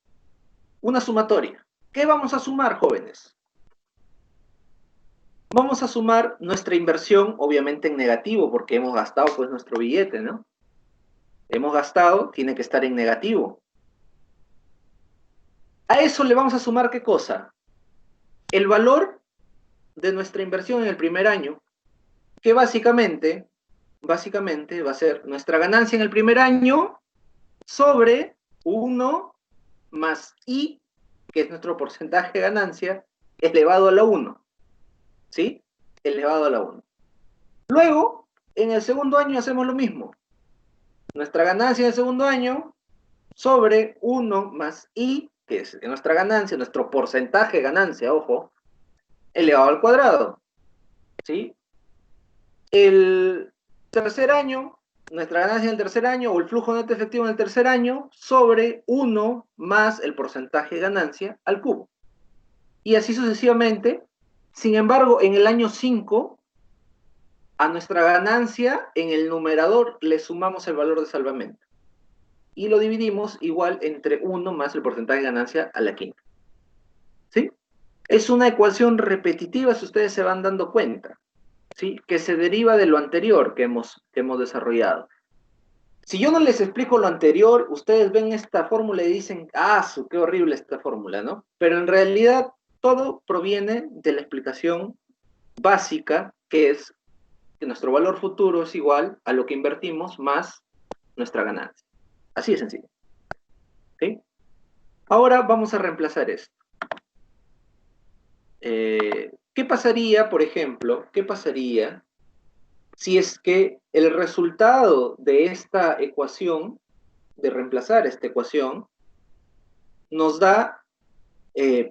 una sumatoria. ¿Qué vamos a sumar, jóvenes? Vamos a sumar nuestra inversión, obviamente en negativo, porque hemos gastado pues nuestro billete, ¿no? hemos gastado, tiene que estar en negativo. A eso le vamos a sumar, ¿qué cosa? El valor de nuestra inversión en el primer año, que básicamente va a ser nuestra ganancia en el primer año sobre 1 más I, que es nuestro porcentaje de ganancia, elevado a la 1. ¿Sí? Elevado a la 1. Luego, en el segundo año hacemos lo mismo. Nuestra ganancia en el segundo año sobre 1 más I, que es nuestra ganancia, nuestro porcentaje de ganancia, ojo, elevado al cuadrado. ¿Sí? El tercer año, nuestra ganancia en el tercer año, o el flujo neto efectivo en el tercer año, sobre 1 más el porcentaje de ganancia al cubo. Y así sucesivamente. Sin embargo, en el año 5, a nuestra ganancia, en el numerador, le sumamos el valor de salvamento. Y lo dividimos igual entre 1 más el porcentaje de ganancia a la quinta. ¿Sí? Es una ecuación repetitiva, si ustedes se van dando cuenta, ¿sí? Que se deriva de lo anterior que hemos desarrollado. Si yo no les explico lo anterior, ustedes ven esta fórmula y dicen, ¡ah, qué horrible esta fórmula!, ¿no? Pero en realidad todo proviene de la explicación básica, que es que nuestro valor futuro es igual a lo que invertimos más nuestra ganancia. Así de sencillo. ¿Sí? Ahora vamos a reemplazar esto. ¿Qué pasaría, por ejemplo, si es que el resultado de esta ecuación, de reemplazar esta ecuación, nos da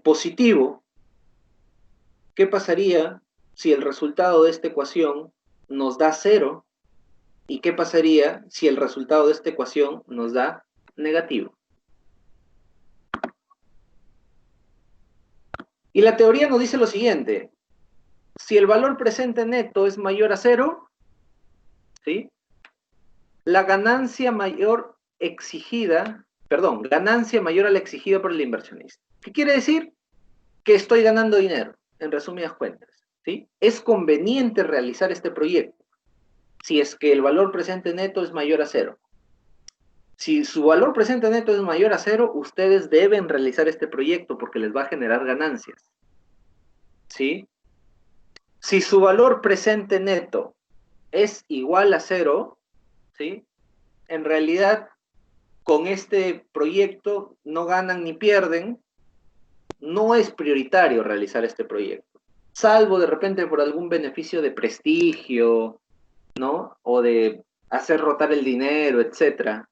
positivo? ¿Qué pasaría si el resultado de esta ecuación nos da 0? ¿Y qué pasaría si el resultado de esta ecuación nos da negativo? Y la teoría nos dice lo siguiente: si el valor presente neto es mayor a 0, ¿sí?, la ganancia mayor ganancia mayor a la exigida por el inversionista. ¿Qué quiere decir? Que estoy ganando dinero, en resumidas cuentas, ¿sí? Es conveniente realizar este proyecto si es que el valor presente neto es mayor a 0. Si su valor presente neto es mayor a 0, ustedes deben realizar este proyecto porque les va a generar ganancias, ¿sí? Si su valor presente neto es igual a 0, ¿sí?, en realidad con este proyecto no ganan ni pierden. No es prioritario realizar este proyecto, salvo de repente por algún beneficio de prestigio, ¿no?, o de hacer rotar el dinero, etc.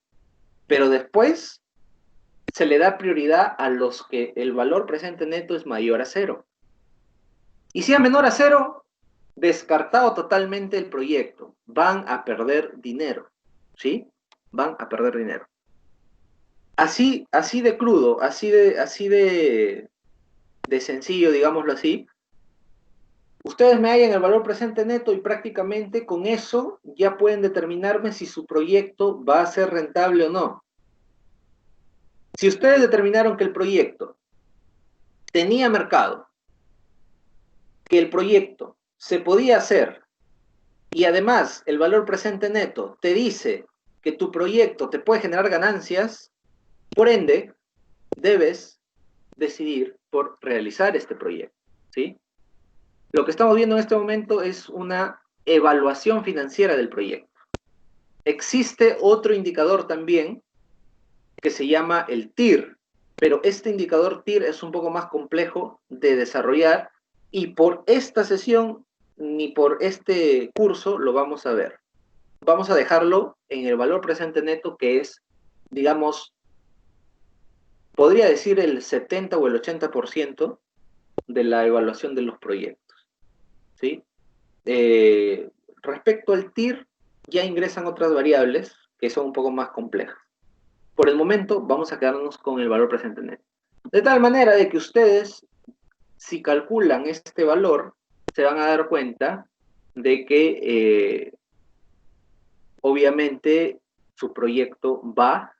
Pero después se le da prioridad a los que el valor presente neto es mayor a 0. Y si es menor a 0, descartado totalmente el proyecto. Van a perder dinero, ¿sí? Van a perder dinero. Así de crudo, así de sencillo, digámoslo así. Ustedes me hallan el valor presente neto y prácticamente con eso ya pueden determinarme si su proyecto va a ser rentable o no. Si ustedes determinaron que el proyecto tenía mercado, que el proyecto se podía hacer, y además el valor presente neto te dice que tu proyecto te puede generar ganancias, por ende, debes decidir por realizar este proyecto, ¿sí? Lo que estamos viendo en este momento es una evaluación financiera del proyecto. Existe otro indicador también que se llama el TIR, pero este indicador TIR es un poco más complejo de desarrollar y por esta sesión ni por este curso lo vamos a ver. Vamos a dejarlo en el valor presente neto, que es, digamos, podría decir el 70 o el 80% de la evaluación de los proyectos, ¿sí? Respecto al TIR, ya ingresan otras variables que son un poco más complejas. Por el momento, vamos a quedarnos con el valor presente neto. De tal manera de que ustedes, si calculan este valor, se van a dar cuenta de que, obviamente, su proyecto va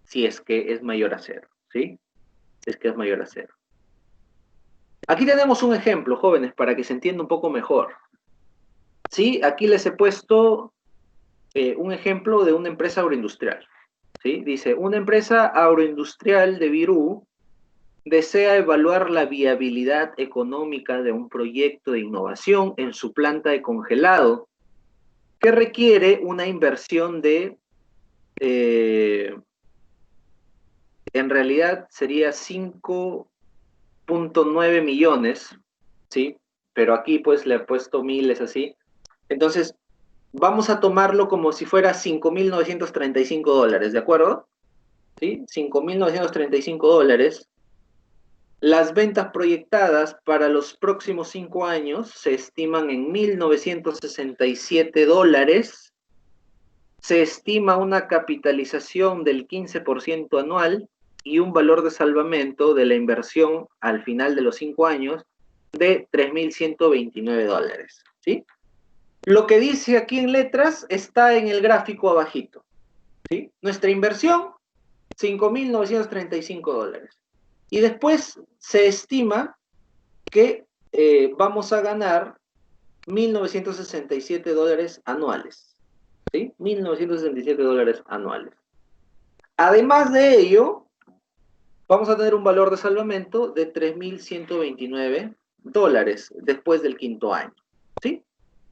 si es que es mayor a 0, ¿sí? Si es que es mayor a 0. Aquí tenemos un ejemplo, jóvenes, para que se entienda un poco mejor. ¿Sí? Aquí les he puesto un ejemplo de una empresa agroindustrial. ¿sí? Dice, una empresa agroindustrial de Virú desea evaluar la viabilidad económica de un proyecto de innovación en su planta de congelado que requiere una inversión de, en realidad sería 5.9 millones, ¿sí? Pero aquí pues le he puesto miles así. Entonces, vamos a tomarlo como si fuera 5.935 dólares, ¿de acuerdo? ¿Sí? 5.935 dólares. Las ventas proyectadas para los próximos 5 años se estiman en 1.967 dólares. Se estima una capitalización del 15% anual y un valor de salvamento de la inversión al final de los 5 años de 3.129 dólares. ¿Sí? Lo que dice aquí en letras está en el gráfico abajito. ¿Sí? Nuestra inversión, 5.935 dólares. Y después se estima que vamos a ganar 1.967 dólares anuales. ¿Sí? 1.967 dólares anuales. Además de ello, vamos a tener un valor de salvamento de 3.129 dólares después del 5º año. ¿Sí?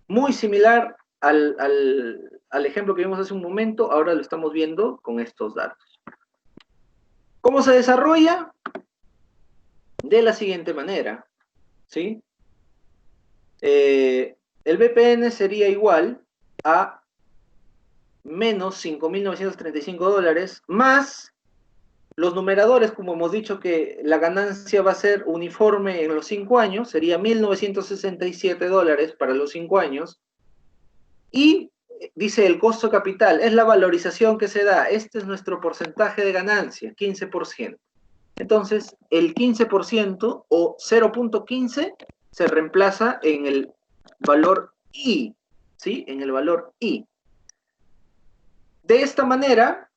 Muy similar al ejemplo que vimos hace un momento, ahora lo estamos viendo con estos datos. ¿Cómo se desarrolla? De la siguiente manera, ¿sí? El BPN sería igual a menos 5.935 dólares más los numeradores, como hemos dicho que la ganancia va a ser uniforme en los 5 años, sería 1.967 dólares para los 5 años, y dice el costo capital, es la valorización que se da, este es nuestro porcentaje de ganancia, 15%. Entonces, el 15% o 0.15 se reemplaza en el valor I, ¿sí? En el valor I. De esta manera,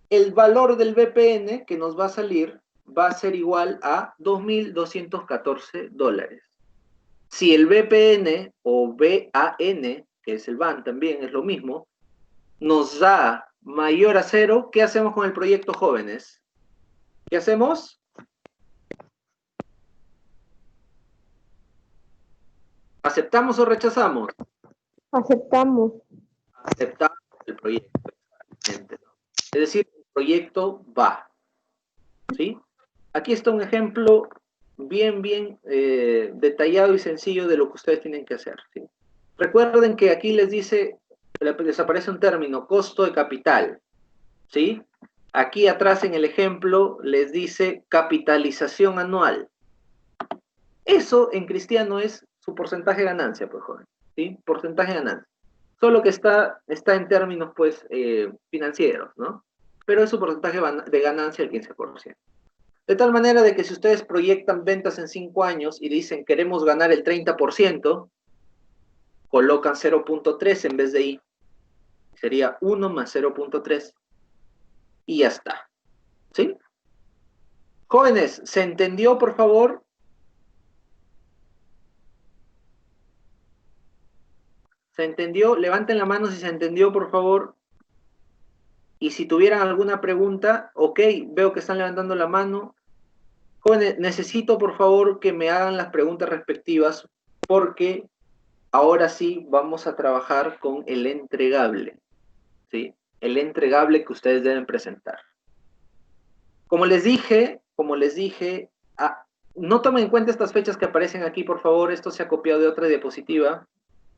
el valor del BPN que nos va a salir va a ser igual a 2.214 dólares. Si el BPN o BAN, que es el BAN también, es lo mismo, nos da mayor a 0, ¿qué hacemos con el proyecto jóvenes? ¿Qué hacemos? ¿Aceptamos o rechazamos? Aceptamos. Aceptamos el proyecto. Es decir, el proyecto va. ¿Sí? Aquí está un ejemplo bien detallado y sencillo de lo que ustedes tienen que hacer. ¿Sí? Recuerden que aquí les dice, les aparece un término, costo de capital. ¿Sí? Aquí atrás en el ejemplo les dice capitalización anual. Eso en cristiano es su porcentaje de ganancia, pues, joven. ¿Sí? Porcentaje de ganancia. Solo que está en términos, pues, financieros, ¿no? Pero es su porcentaje de ganancia el 15%. De tal manera de que si ustedes proyectan ventas en 5 años y dicen queremos ganar el 30%, colocan 0.3 en vez de I. Sería 1 más 0.3 y ya está. ¿Sí? Jóvenes, ¿se entendió, por favor? ¿Se entendió? Levanten la mano si se entendió, por favor. Y si tuvieran alguna pregunta, ok, veo que están levantando la mano. Jóvenes, necesito, por favor, que me hagan las preguntas respectivas, porque ahora sí vamos a trabajar con el entregable, ¿sí? El entregable que ustedes deben presentar. Como les dije, no tomen en cuenta estas fechas que aparecen aquí, por favor. Esto se ha copiado de otra diapositiva,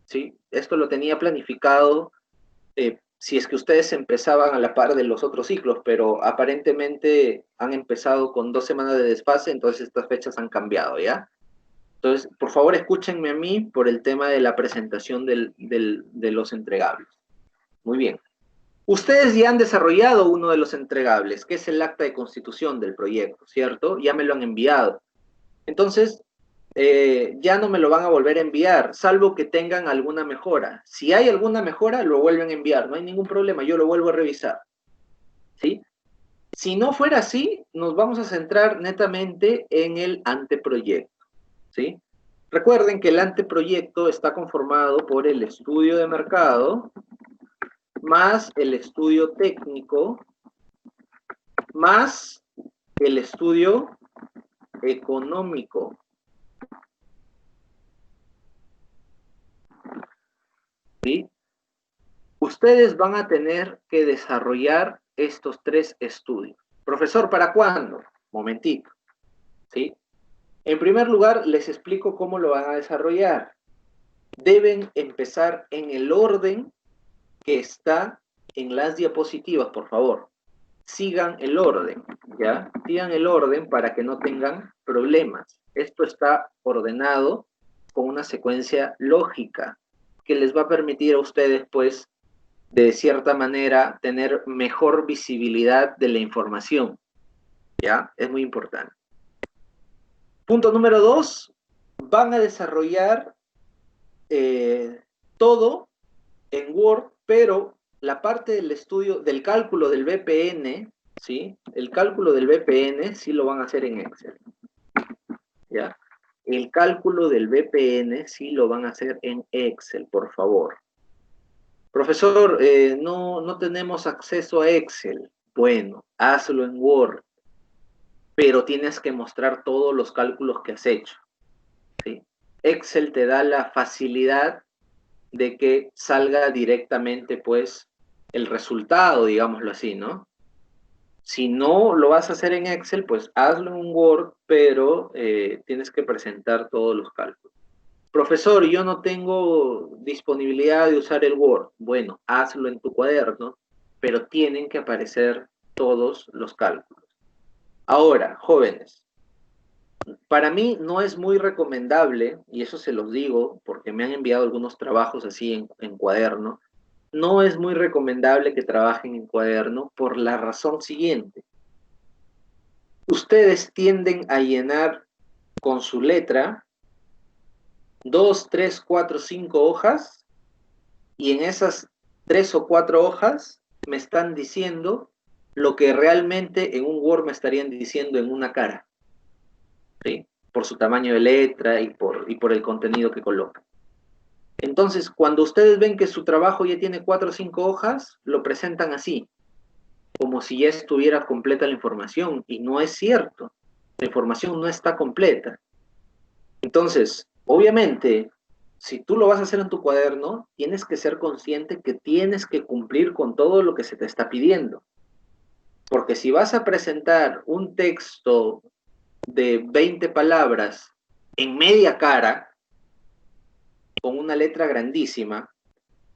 ¿sí? Esto lo tenía planificado si es que ustedes empezaban a la par de los otros ciclos, pero aparentemente han empezado con 2 semanas de desfase, entonces estas fechas han cambiado, ¿ya? Entonces, por favor, escúchenme a mí por el tema de la presentación de los entregables. Muy bien. Ustedes ya han desarrollado uno de los entregables, que es el acta de constitución del proyecto, ¿cierto? Ya me lo han enviado. Entonces, ya no me lo van a volver a enviar, salvo que tengan alguna mejora. Si hay alguna mejora, lo vuelven a enviar, no hay ningún problema, yo lo vuelvo a revisar. ¿Sí? Si no fuera así, nos vamos a centrar netamente en el anteproyecto. ¿Sí? Recuerden que el anteproyecto está conformado por el estudio de mercado más el estudio técnico más el estudio económico. ¿Sí? Ustedes van a tener que desarrollar estos 3 estudios. Profesor, ¿para cuándo? Momentito. ¿Sí? En primer lugar, les explico cómo lo van a desarrollar. Deben empezar en el orden que está en las diapositivas, por favor. Sigan el orden, ¿ya? Sigan el orden para que no tengan problemas. Esto está ordenado con una secuencia lógica que les va a permitir a ustedes, pues, de cierta manera, tener mejor visibilidad de la información, ¿ya? Es muy importante. Punto número 2, van a desarrollar todo en Word, pero la parte del estudio, del cálculo del BPN, ¿sí? El cálculo del BPN sí lo van a hacer en Excel, ¿ya? El cálculo del BPN sí lo van a hacer en Excel, por favor. Profesor, no tenemos acceso a Excel. Bueno, hazlo en Word, pero tienes que mostrar todos los cálculos que has hecho, ¿sí? Excel te da la facilidad de que salga directamente, pues, el resultado, digámoslo así, ¿no? Si no lo vas a hacer en Excel, pues hazlo en un Word, pero tienes que presentar todos los cálculos. Profesor, yo no tengo disponibilidad de usar el Word. Bueno, hazlo en tu cuaderno, pero tienen que aparecer todos los cálculos. Ahora, jóvenes, para mí no es muy recomendable, y eso se los digo porque me han enviado algunos trabajos así en cuaderno, no es muy recomendable que trabajen en cuaderno por la razón siguiente. Ustedes tienden a llenar con su letra 2, 3, 4, 5 hojas, y en esas 3 o 4 hojas me están diciendo lo que realmente en un Word me estarían diciendo en una cara, ¿sí? Por su tamaño de letra y por el contenido que coloca. Entonces, cuando ustedes ven que su trabajo ya tiene 4 o 5 hojas, lo presentan así, como si ya estuviera completa la información, y no es cierto. La información no está completa. Entonces, obviamente, si tú lo vas a hacer en tu cuaderno, tienes que ser consciente que tienes que cumplir con todo lo que se te está pidiendo. Porque si vas a presentar un texto de 20 palabras en media cara, con una letra grandísima,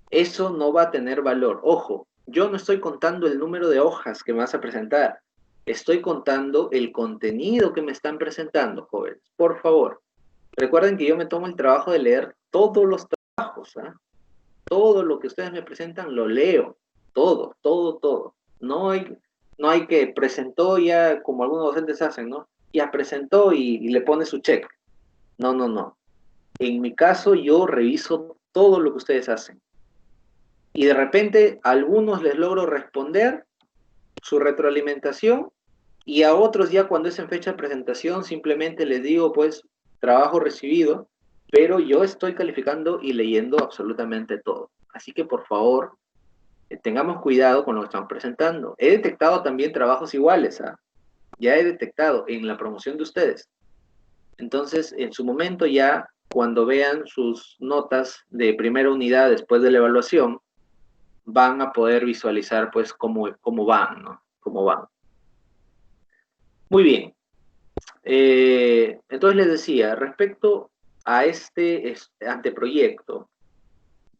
eso no va a tener valor. Ojo, yo no estoy contando el número de hojas que me vas a presentar. Estoy contando el contenido que me están presentando, jóvenes. Por favor, recuerden que yo me tomo el trabajo de leer todos los trabajos, ¿eh? Todo lo que ustedes me presentan lo leo. Todo, todo, todo. No hay que presentó ya, como algunos docentes hacen, ¿no? Ya presentó y le pone su check. No, no, no. En mi caso, yo reviso todo lo que ustedes hacen. Y de repente a algunos les logro responder su retroalimentación, y a otros ya cuando es en fecha de presentación simplemente les digo, pues, trabajo recibido, pero yo estoy calificando y leyendo absolutamente todo. Así que por favor, tengamos cuidado con lo que estamos presentando. He detectado también trabajos iguales, ¿ah? Ya he detectado en la promoción de ustedes. Entonces, en su momento ya, cuando vean sus notas de primera unidad después de la evaluación, van a poder visualizar, pues, cómo van, ¿no? Cómo van. Muy bien. Entonces les decía, respecto a este anteproyecto,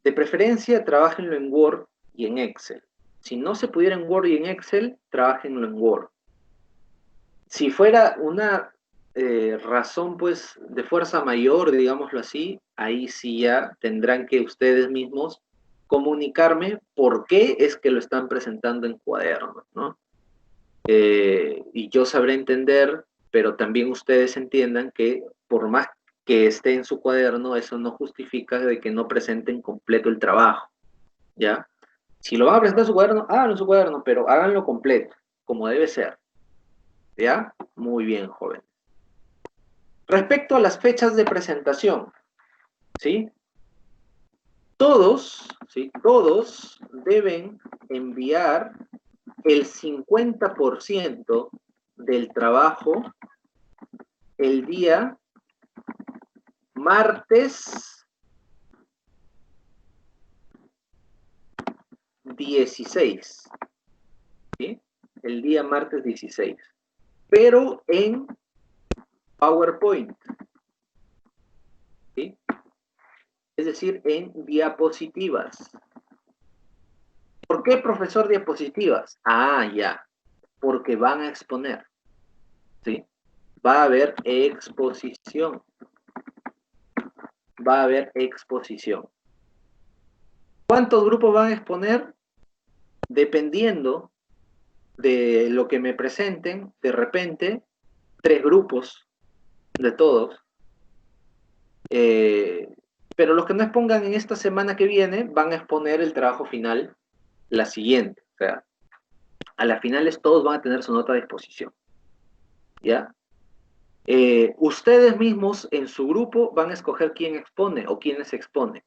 de preferencia trabajenlo en Word y en Excel. Si no se pudiera en Word y en Excel, trabajenlo en Word. Si fuera una razón, pues, de fuerza mayor, digámoslo así, ahí sí ya tendrán que ustedes mismos comunicarme por qué es que lo están presentando en cuadernos, ¿no? Y yo sabré entender, pero también ustedes entiendan que por más que esté en su cuaderno, eso no justifica de que no presenten completo el trabajo, ¿ya? Si lo van a presentar en su cuaderno, háganlo en su cuaderno, pero háganlo completo, como debe ser, ¿ya? Muy bien, joven. Respecto a las fechas de presentación, ¿sí? Todos, ¿sí? Todos deben enviar el 50% del trabajo el día martes 16, ¿sí? El día martes 16, pero en PowerPoint, ¿sí? Es decir, en diapositivas. ¿Por qué, profesor, diapositivas? Ah, ya, porque van a exponer, ¿sí? Va a haber exposición. Va a haber exposición. ¿Cuántos grupos van a exponer? Dependiendo de lo que me presenten, de repente, 3 grupos de todos. Pero los que no expongan en esta semana que viene van a exponer el trabajo final la siguiente. O sea, a las finales todos van a tener su nota de exposición. ¿Ya? Ustedes mismos en su grupo van a escoger quién expone o quiénes exponen.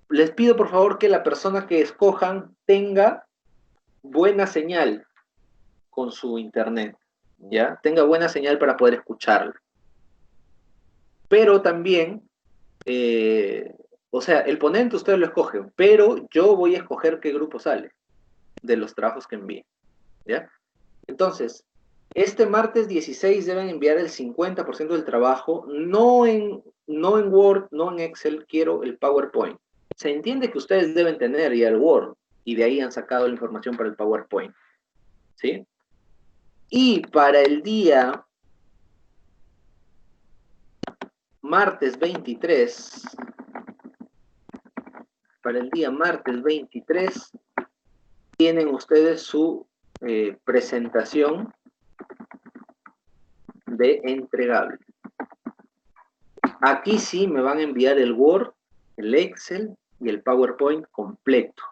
Les pido por favor que la persona que escojan tenga buena señal con su internet, ¿ya? Tenga buena señal para poder escucharlo. Pero también, o sea, el ponente ustedes lo escogen, pero yo voy a escoger qué grupo sale de los trabajos que envíen, ¿ya? Entonces, este martes 16 deben enviar el 50% del trabajo, no en Word, no en Excel, quiero el PowerPoint. Se entiende que ustedes deben tener ya el Word, y de ahí han sacado la información para el PowerPoint, ¿sí? Y para el día martes 23, tienen ustedes su presentación de entregable. Aquí sí me van a enviar el Word, el Excel y el PowerPoint completo,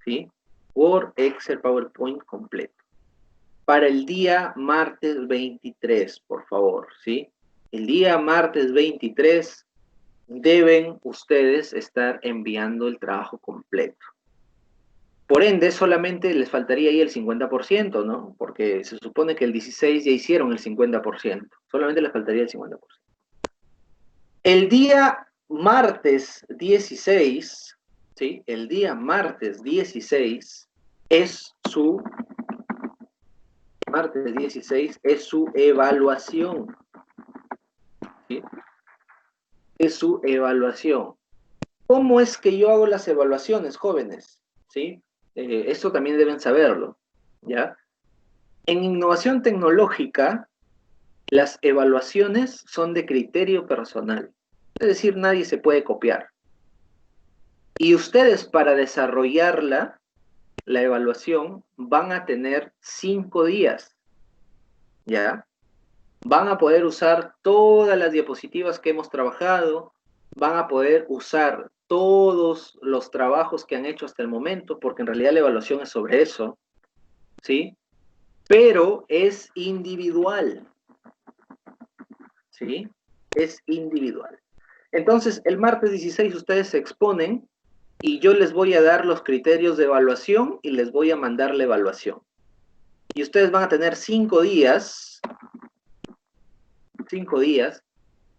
¿sí? Word, Excel, PowerPoint completo. Para el día martes 23, por favor, ¿sí? El día martes 23 deben ustedes estar enviando el trabajo completo. Por ende, solamente les faltaría ahí el 50%, ¿no? Porque se supone que el 16 ya hicieron el 50%. Solamente les faltaría el 50%. El día martes 16, ¿sí? El día martes 16 es su evaluación, ¿sí? Es su evaluación. ¿Cómo es que yo hago las evaluaciones, jóvenes? ¿Sí? Esto también deben saberlo, ¿ya? En innovación tecnológica, las evaluaciones son de criterio personal. Es decir, nadie se puede copiar. Y ustedes, para desarrollarla, la evaluación, van a tener 5 días, ¿ya? Van a poder usar todas las diapositivas que hemos trabajado, van a poder usar todos los trabajos que han hecho hasta el momento, porque en realidad la evaluación es sobre eso, ¿sí? Pero es individual, ¿sí? Es individual. Entonces, el martes 16 ustedes se exponen y yo les voy a dar los criterios de evaluación y les voy a mandar la evaluación. Y ustedes van a tener 5 días,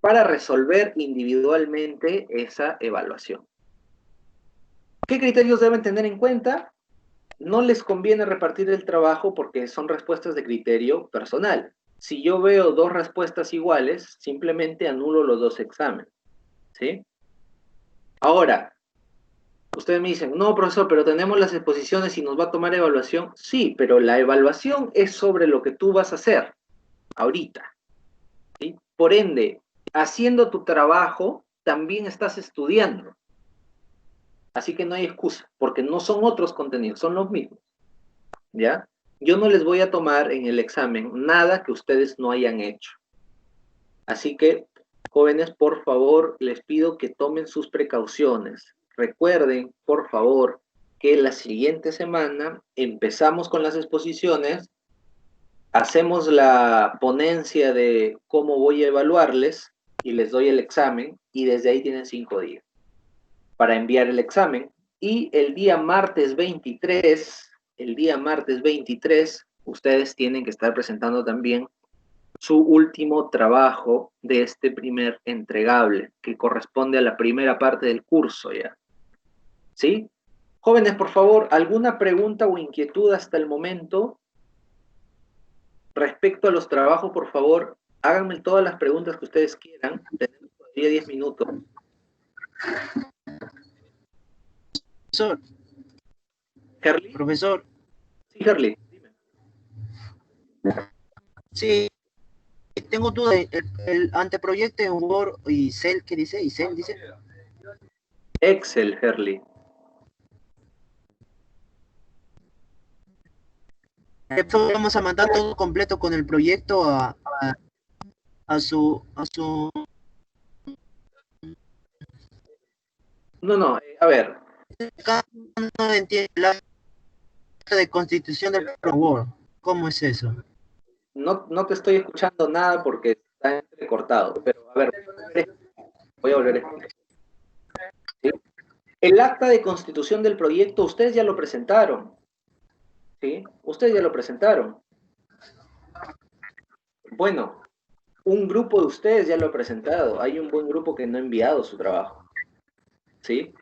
para resolver individualmente esa evaluación. ¿Qué criterios deben tener en cuenta? No les conviene repartir el trabajo porque son respuestas de criterio personal. Si yo veo 2 respuestas iguales, simplemente anulo los 2 exámenes, ¿sí? Ahora, ustedes me dicen, no, profesor, pero tenemos las exposiciones y nos va a tomar evaluación. Sí, pero la evaluación es sobre lo que tú vas a hacer ahorita, ¿sí? Por ende, haciendo tu trabajo, también estás estudiando. Así que no hay excusa, porque no son otros contenidos, son los mismos, ¿ya? Yo no les voy a tomar en el examen nada que ustedes no hayan hecho. Así que, jóvenes, por favor, les pido que tomen sus precauciones. Recuerden, por favor, que la siguiente semana empezamos con las exposiciones, hacemos la ponencia de cómo voy a evaluarles y les doy el examen y desde ahí tienen 5 días para enviar el examen. Y el día martes 23 el día martes 23, ustedes tienen que estar presentando también su último trabajo de este primer entregable, que corresponde a la primera parte del curso ya. ¿Sí? Jóvenes, por favor, ¿alguna pregunta o inquietud hasta el momento? Respecto a los trabajos, por favor, háganme todas las preguntas que ustedes quieran. Tenemos todavía 10 minutos. Profesor, ¿Herli? profesor, Sí, Herli, dime. sí, tengo duda. El anteproyecto en Word y Excel, ¿qué dice? ¿Excel dice? Excel, Herli. Después vamos a mandar todo completo con el proyecto a su No, a ver, acá no entiendo la acta de constitución del Word. ¿Cómo es eso? no te estoy escuchando nada porque está entrecortado, pero a ver, voy a volver a explicar. ¿Sí? El acta de constitución del proyecto, ustedes ya lo presentaron. ¿Sí? Ustedes ya lo presentaron. Bueno, un grupo de ustedes ya lo ha presentado. Hay un buen grupo que no ha enviado su trabajo. ¿Sí?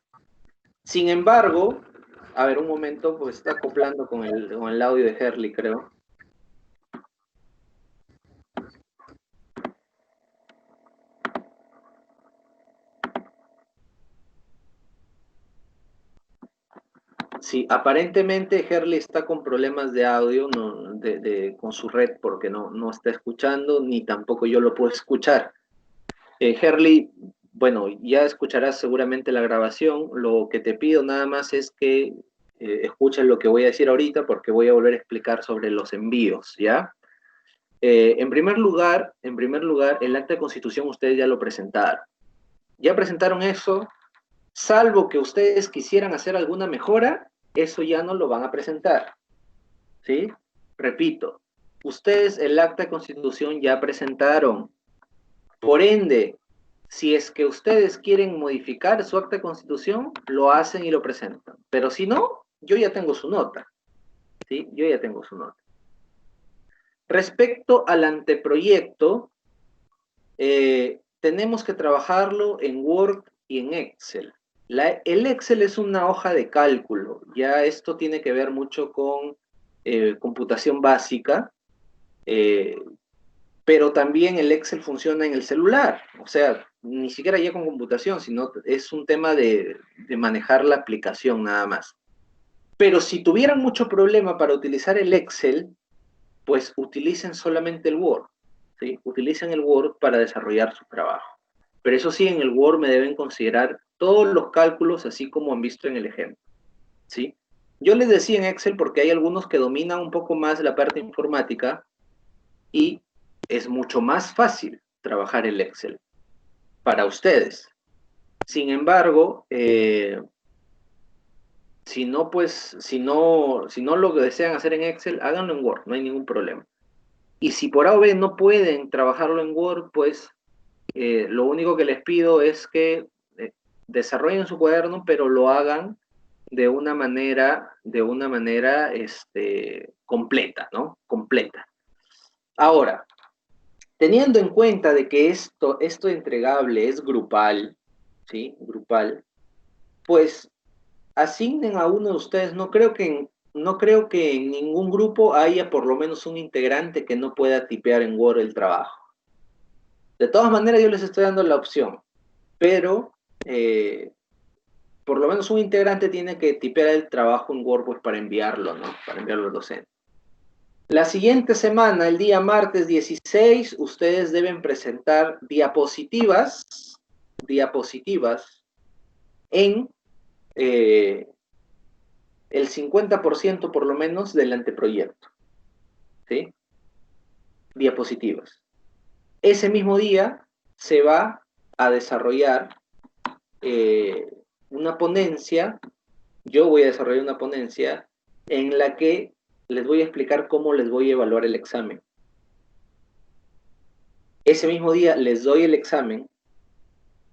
Sin embargo, a ver, un momento, pues está acoplando con el audio de Herli, creo. Sí, aparentemente Herli está con problemas de audio con su red porque no está escuchando, ni tampoco yo lo puedo escuchar. Herli, bueno, ya escucharás seguramente la grabación. Lo que te pido nada más es que escuchen lo que voy a decir ahorita porque voy a volver a explicar sobre los envíos, ¿ya? En primer lugar, el acta de constitución ustedes ya lo presentaron. Ya presentaron eso, salvo que ustedes quisieran hacer alguna mejora, eso ya no lo van a presentar. ¿Sí? Repito, ustedes el acta de constitución ya presentaron. Por ende, si es que ustedes quieren modificar su acta de constitución, lo hacen y lo presentan. Pero si no, yo ya tengo su nota. ¿Sí? Yo ya tengo su nota. Respecto al anteproyecto, tenemos que trabajarlo en Word y en Excel. El Excel es una hoja de cálculo, ya esto tiene que ver mucho con computación básica, pero también el Excel funciona en el celular, o sea, ni siquiera ya con computación, sino es un tema de manejar la aplicación nada más. Pero si tuvieran mucho problema para utilizar el Excel, pues utilicen solamente el Word. ¿Sí? Utilicen el Word para desarrollar su trabajo. Pero eso sí, en el Word me deben considerar todos los cálculos, así como han visto en el ejemplo. ¿Sí? Yo les decía en Excel porque hay algunos que dominan un poco más la parte informática y es mucho más fácil trabajar el Excel para ustedes. Sin embargo, si no lo desean hacer en Excel, háganlo en Word, no hay ningún problema. Y si por A o B no pueden trabajarlo en Word, pues lo único que les pido es que desarrollen su cuaderno, pero lo hagan de una manera completa, ¿no? Completa. Ahora, teniendo en cuenta de que esto entregable es grupal, ¿sí? Grupal, pues asignen a uno de ustedes, no creo que en ningún grupo haya por lo menos un integrante que no pueda tipear en Word el trabajo. De todas maneras, yo les estoy dando la opción, pero por lo menos un integrante tiene que tipear el trabajo en Word pues, para enviarlo, ¿no? Para enviarlo al docente. La siguiente semana, el día martes 16, ustedes deben presentar diapositivas en el 50% por lo menos del anteproyecto. ¿Sí? Diapositivas. Ese mismo día se va a desarrollar una ponencia, yo voy a desarrollar una ponencia en la que les voy a explicar cómo les voy a evaluar el examen. Ese mismo día les doy el examen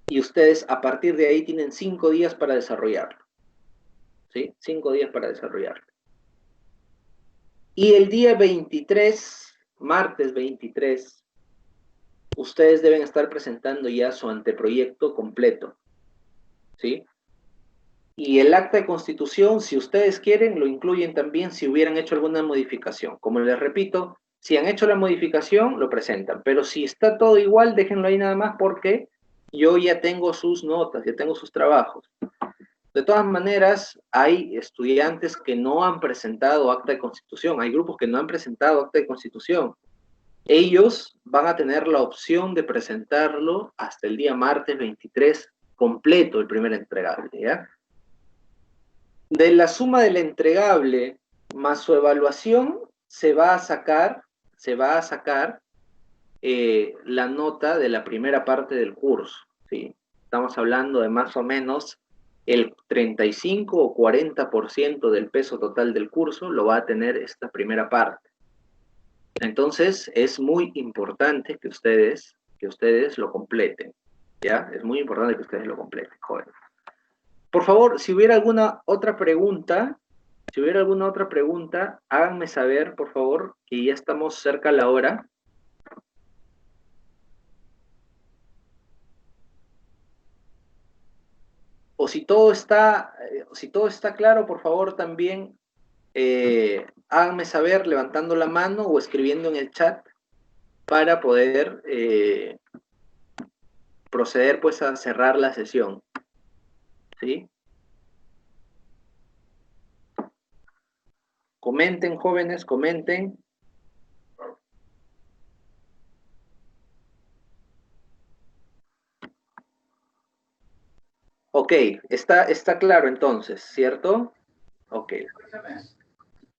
y ustedes a partir de ahí tienen 5 días para desarrollarlo. ¿Sí? 5 días para desarrollarlo. Y el día 23, martes 23, ustedes deben estar presentando ya su anteproyecto completo, ¿sí? Y el acta de constitución, si ustedes quieren, lo incluyen también si hubieran hecho alguna modificación. Como les repito, si han hecho la modificación, lo presentan. Pero si está todo igual, déjenlo ahí nada más porque yo ya tengo sus notas, ya tengo sus trabajos. De todas maneras, hay estudiantes que no han presentado acta de constitución. Hay grupos que no han presentado acta de constitución. Ellos van a tener la opción de presentarlo hasta el día martes 23 completo, el primer entregable, ¿ya? De la suma del entregable más su evaluación se va a sacar la nota de la primera parte del curso, ¿sí? Estamos hablando de más o menos el 35 o 40% del peso total del curso lo va a tener esta primera parte. Entonces, es muy importante que ustedes lo completen, ¿ya? Es muy importante que ustedes lo completen, jóvenes. Por favor, si hubiera alguna otra pregunta, háganme saber, por favor, que ya estamos cerca a la hora. O si todo está claro, por favor, también háganme saber levantando la mano o escribiendo en el chat para poder proceder pues a cerrar la sesión, ¿sí? Comenten, jóvenes, comenten. Ok, está claro entonces, ¿cierto? Ok.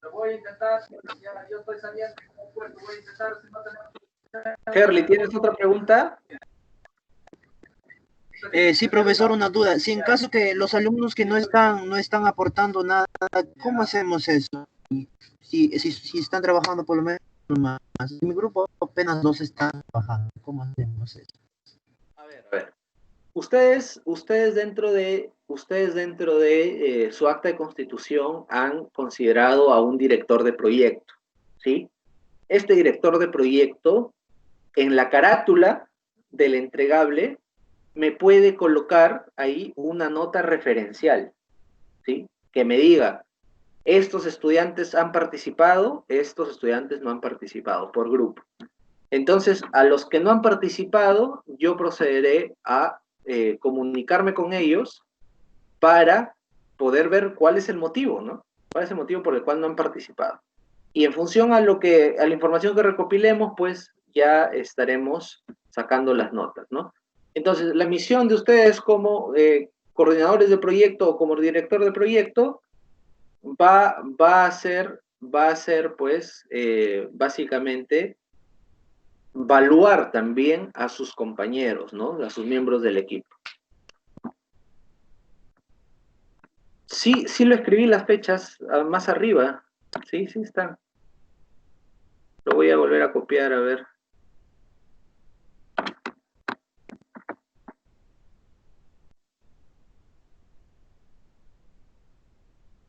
Lo voy a intentar, ya, yo estoy saliendo como puedo, voy a intentar, si no tenemos... Herly, ¿tienes otra pregunta? Sí, profesor, una duda. Si en caso que los alumnos que no están aportando nada, ¿cómo hacemos eso? Si están trabajando por lo menos más. En mi grupo apenas dos están trabajando. ¿Cómo hacemos eso? A ver. Ustedes dentro de su acta de constitución han considerado a un director de proyecto, ¿sí? Este director de proyecto, en la carátula del entregable, me puede colocar ahí una nota referencial, ¿sí? Que me diga, estos estudiantes han participado, estos estudiantes no han participado, por grupo. Entonces, a los que no han participado, yo procederé a comunicarme con ellos para poder ver cuál es el motivo, ¿no? ¿Cuál es el motivo por el cual no han participado? Y en función a la información que recopilemos, pues ya estaremos sacando las notas, ¿no? Entonces, la misión de ustedes como coordinadores de proyecto o como director de proyecto va a ser, pues, básicamente, evaluar también a sus compañeros, ¿no? A sus miembros del equipo. Sí lo escribí las fechas más arriba. Sí están. Lo voy a volver a copiar, a ver.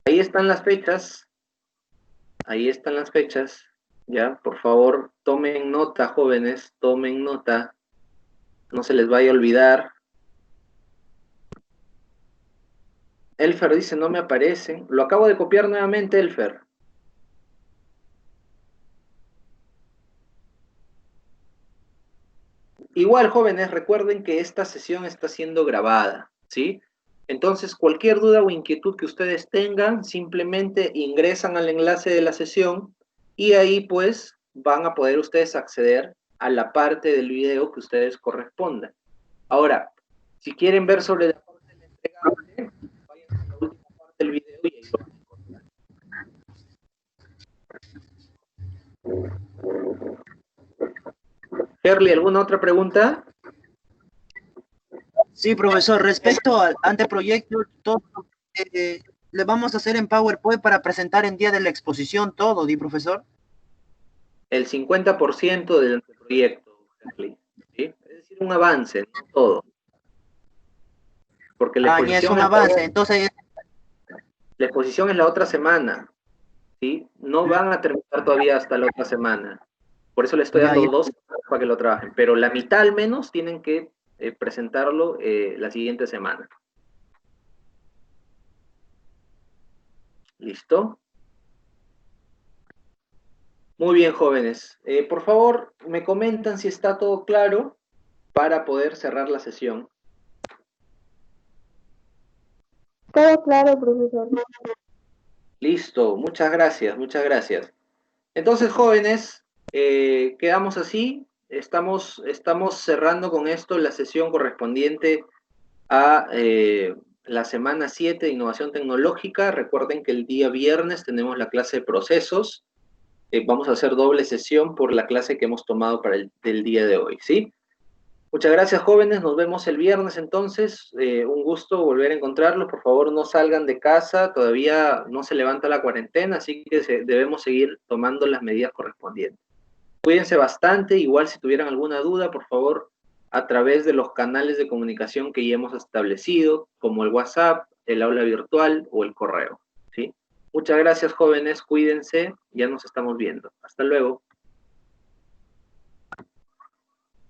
Ahí están las fechas. Ahí están las fechas. Ya, por favor, tomen nota, jóvenes, tomen nota. No se les vaya a olvidar. Elfer dice, no me aparecen. Lo acabo de copiar nuevamente, Elfer. Igual, jóvenes, recuerden que esta sesión está siendo grabada, ¿sí? Entonces, cualquier duda o inquietud que ustedes tengan, simplemente ingresan al enlace de la sesión y ahí, pues, van a poder ustedes acceder a la parte del video que ustedes correspondan. Ahora, si quieren ver sobre la parte del entregable, vayan a la última parte del video y ahí lo van a encontrar. Herly, ¿alguna otra pregunta? Sí, profesor, respecto al anteproyecto, todo le vamos a hacer en PowerPoint para presentar en día de la exposición todo, ¿di, profesor? El 50% del anteproyecto, Herly, ¿sí? Es decir, un avance, no todo. Porque Ya es un avance, entonces... la exposición es la otra semana, ¿sí? No van a terminar todavía hasta la otra semana. Por eso le estoy Ya, dando ya. 2 semanas para que lo trabajen, pero la mitad al menos tienen que presentarlo la siguiente semana. ¿Listo? Muy bien, jóvenes. Por favor, me comentan si está todo claro para poder cerrar la sesión. Todo claro, profesor. Listo, muchas gracias, muchas gracias. Entonces, jóvenes, quedamos así. Estamos cerrando con esto la sesión correspondiente a la semana 7 de Innovación Tecnológica. Recuerden que el día viernes tenemos la clase de procesos. Vamos a hacer doble sesión por la clase que hemos tomado para el día de hoy, ¿sí? Muchas gracias, jóvenes. Nos vemos el viernes entonces. Un gusto volver a encontrarlos. Por favor, no salgan de casa. Todavía no se levanta la cuarentena, así que debemos seguir tomando las medidas correspondientes. Cuídense bastante. Igual si tuvieran alguna duda, por favor, a través de los canales de comunicación que ya hemos establecido, como el WhatsApp, el aula virtual o el correo, ¿sí? Muchas gracias, jóvenes. Cuídense. Ya nos estamos viendo. Hasta luego.